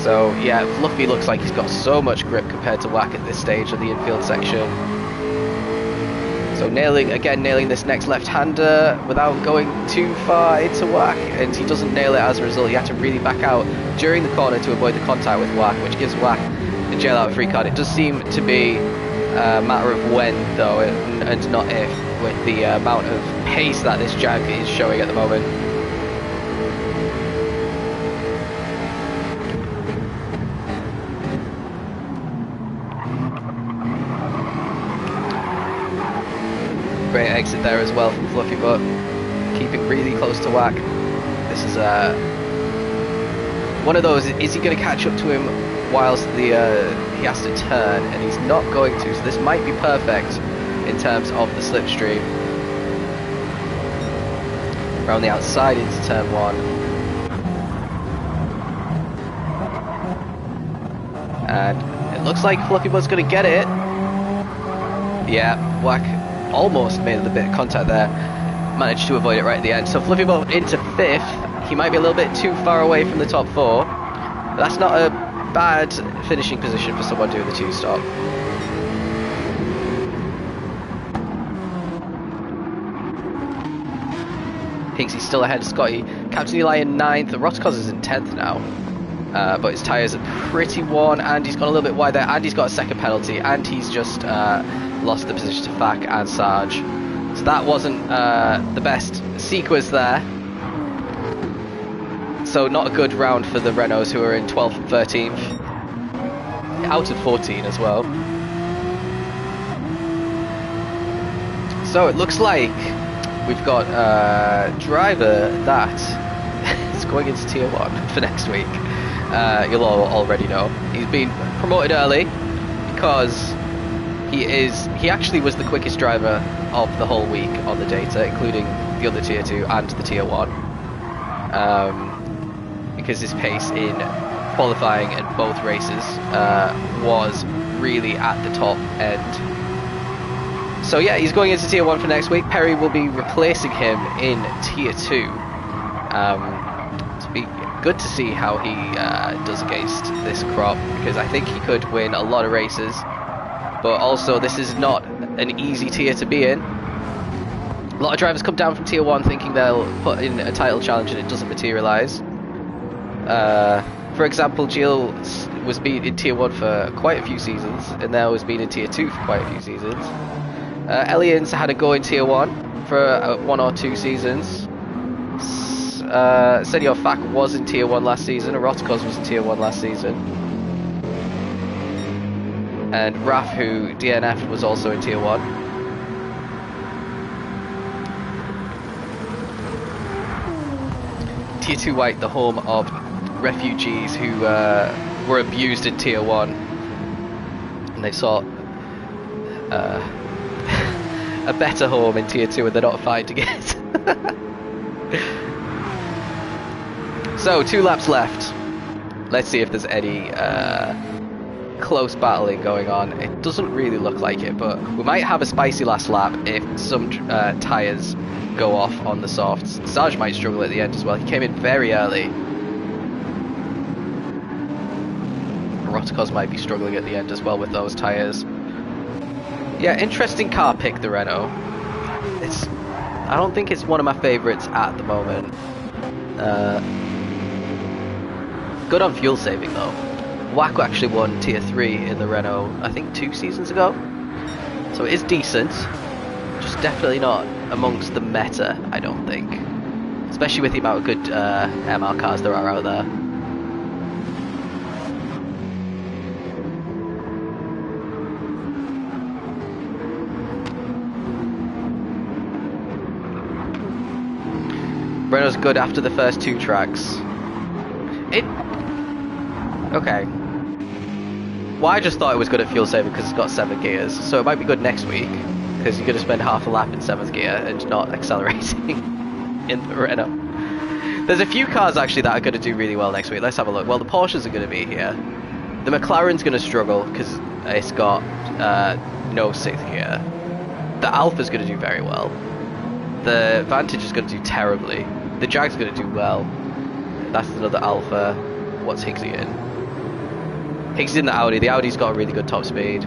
So yeah, Fluffy looks like he's got so much grip compared to Whack at this stage of the infield section. So nailing this next left-hander without going too far into Whack, and he doesn't nail it as a result. He had to really back out during the corner to avoid the contact with Whack, which gives Whack the jail-out free card. It does seem to be a matter of when, though, and not if, with the amount of pace that this Jag is showing at the moment. Great exit there as well from Fluffy Butt, keeping really close to Whack. This is one of those, is he going to catch up to him whilst he has to turn, and he's not going to, so this might be perfect in terms of the slipstream. Around the outside into turn 1. And it looks like Fluffy Butt's going to get it. Yeah, Whack almost made a bit of contact there, managed to avoid it right at the end. So Fluffy Butt into 5th. He might be a little bit too far away from the top 4, but that's not a bad finishing position for someone doing the 2-stop. Higgsy's still ahead of Scotty. Captain Eli in 9th. Rotkos is in 10th now. But his tyres are pretty worn, and he's gone a little bit wide there, and he's got a second penalty, and he's just lost the position to Fak and Sarge. So that wasn't the best sequence there. So not a good round for the Renaults, who are in 12th and 13th. Out of 14 as well. So it looks like we've got a driver that is going into Tier 1 for next week. You'll all already know. He's been promoted early because he actually was the quickest driver of the whole week on the data, including the other Tier 2 and the Tier 1. Because his pace in qualifying in both races was really at the top end. So yeah, he's going into Tier 1 for next week. Perry will be replacing him in Tier 2. To be good to see how he does against this crop, because I think he could win a lot of races, but also this is not an easy tier to be in. A lot of drivers come down from Tier 1 thinking they'll put in a title challenge and it doesn't materialise. For example, Jill was being in Tier 1 for quite a few seasons, and now has been in Tier 2 for quite a few seasons. Elian's had a go in Tier 1 for 1 or 2 seasons. Senior Fak was in Tier 1 last season, Rotkos was in Tier 1 last season. And Raf, who DNF'd, was also in Tier 1. Tier 2 White, the home of refugees who were abused in Tier 1. And they saw a better home in Tier 2 and they're not fighting to get. So 2 laps left. Let's see if there's any close battling going on. It doesn't really look like it, but we might have a spicy last lap if some tyres go off on the softs. Sarge might struggle at the end as well. He came in very early. Rotikos might be struggling at the end as well with those tyres. Yeah, interesting car pick, the Renault. I don't think it's one of my favourites at the moment. Good on fuel saving though. Waco actually won Tier 3 in the Renault, I think 2 seasons ago. So it is decent. Just definitely not amongst the meta, I don't think. Especially with the amount of good MR cars there are out there. Renault's good after the first 2 tracks. Okay. Well, I just thought it was good at fuel saving because it's got 7 gears, so it might be good next week because you're going to spend half a lap in 7th gear and not accelerating in the Renault. There's a few cars actually that are going to do really well next week. Let's have a look. Well, the Porsches are going to be here. The McLaren's going to struggle because it's got no 6th gear. The Alpha's going to do very well. The Vantage is going to do terribly. The Jag's going to do well. That's another Alpha. What's Higgsy in? Higgs in the Audi. The Audi's got a really good top speed.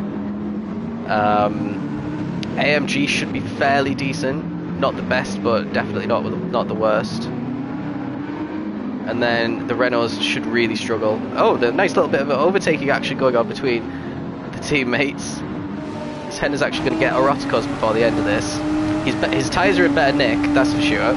AMG should be fairly decent. Not the best, but definitely not the worst. And then the Renaults should really struggle. Oh, the nice little bit of an overtaking action going on between the teammates. Henna's actually going to get a Rotikos before the end of this. His tyres are in better nick, that's for sure.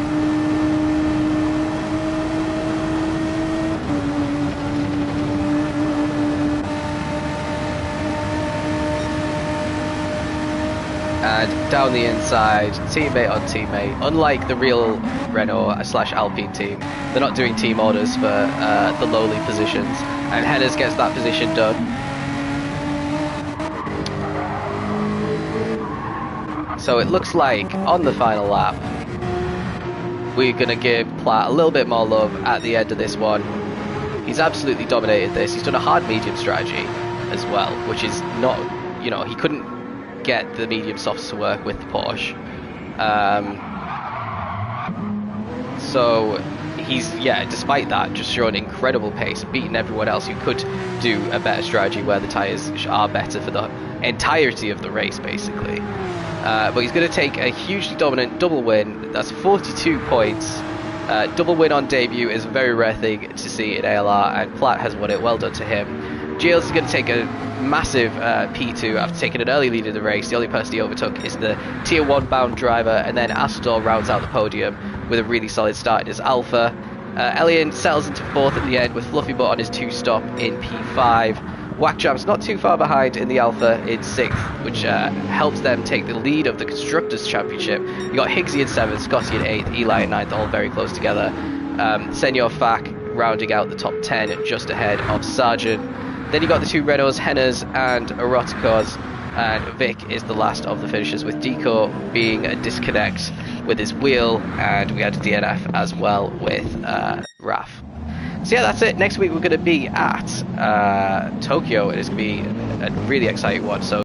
And down the inside, teammate on teammate. Unlike the real Renault / Alpine team, they're not doing team orders for the lowly positions. And Henna's gets that position done. So it looks like on the final lap, we're going to give Platt a little bit more love at the end of this one. He's absolutely dominated this. He's done a hard medium strategy as well, which is not, you know, he couldn't get the medium softs to work with the Porsche. So he's, yeah, despite that, just showing incredible pace, beating everyone else who could do a better strategy where the tyres are better for the entirety of the race, basically. But he's going to take a hugely dominant double win. That's 42 points. Double win on debut is a very rare thing to see in ALR, and Platt has won it. Well done to him. Giles is going to take a massive P2 after taking an early lead in the race. The only person he overtook is the Tier 1 bound driver, and then Astor rounds out the podium with a really solid start in his Alpha. Elian settles into 4th at the end with Fluffy Butt on his 2-stop in P5. Whackjam's not too far behind in the Alpha in 6th, which helps them take the lead of the Constructors' Championship. You got Higgsy in 7th, Scotty in 8th, Eli in 9th, all very close together. Senor Fak rounding out the top 10 just ahead of Sargent. Then you got the 2 Renaults, Hennas and Rotikos, and Vic is the last of the finishers, with Deco being a disconnect with his wheel, and we had a DNF as well with Raf. So yeah, that's it. Next week we're going to be at Tokyo. It is going to be a really exciting one. So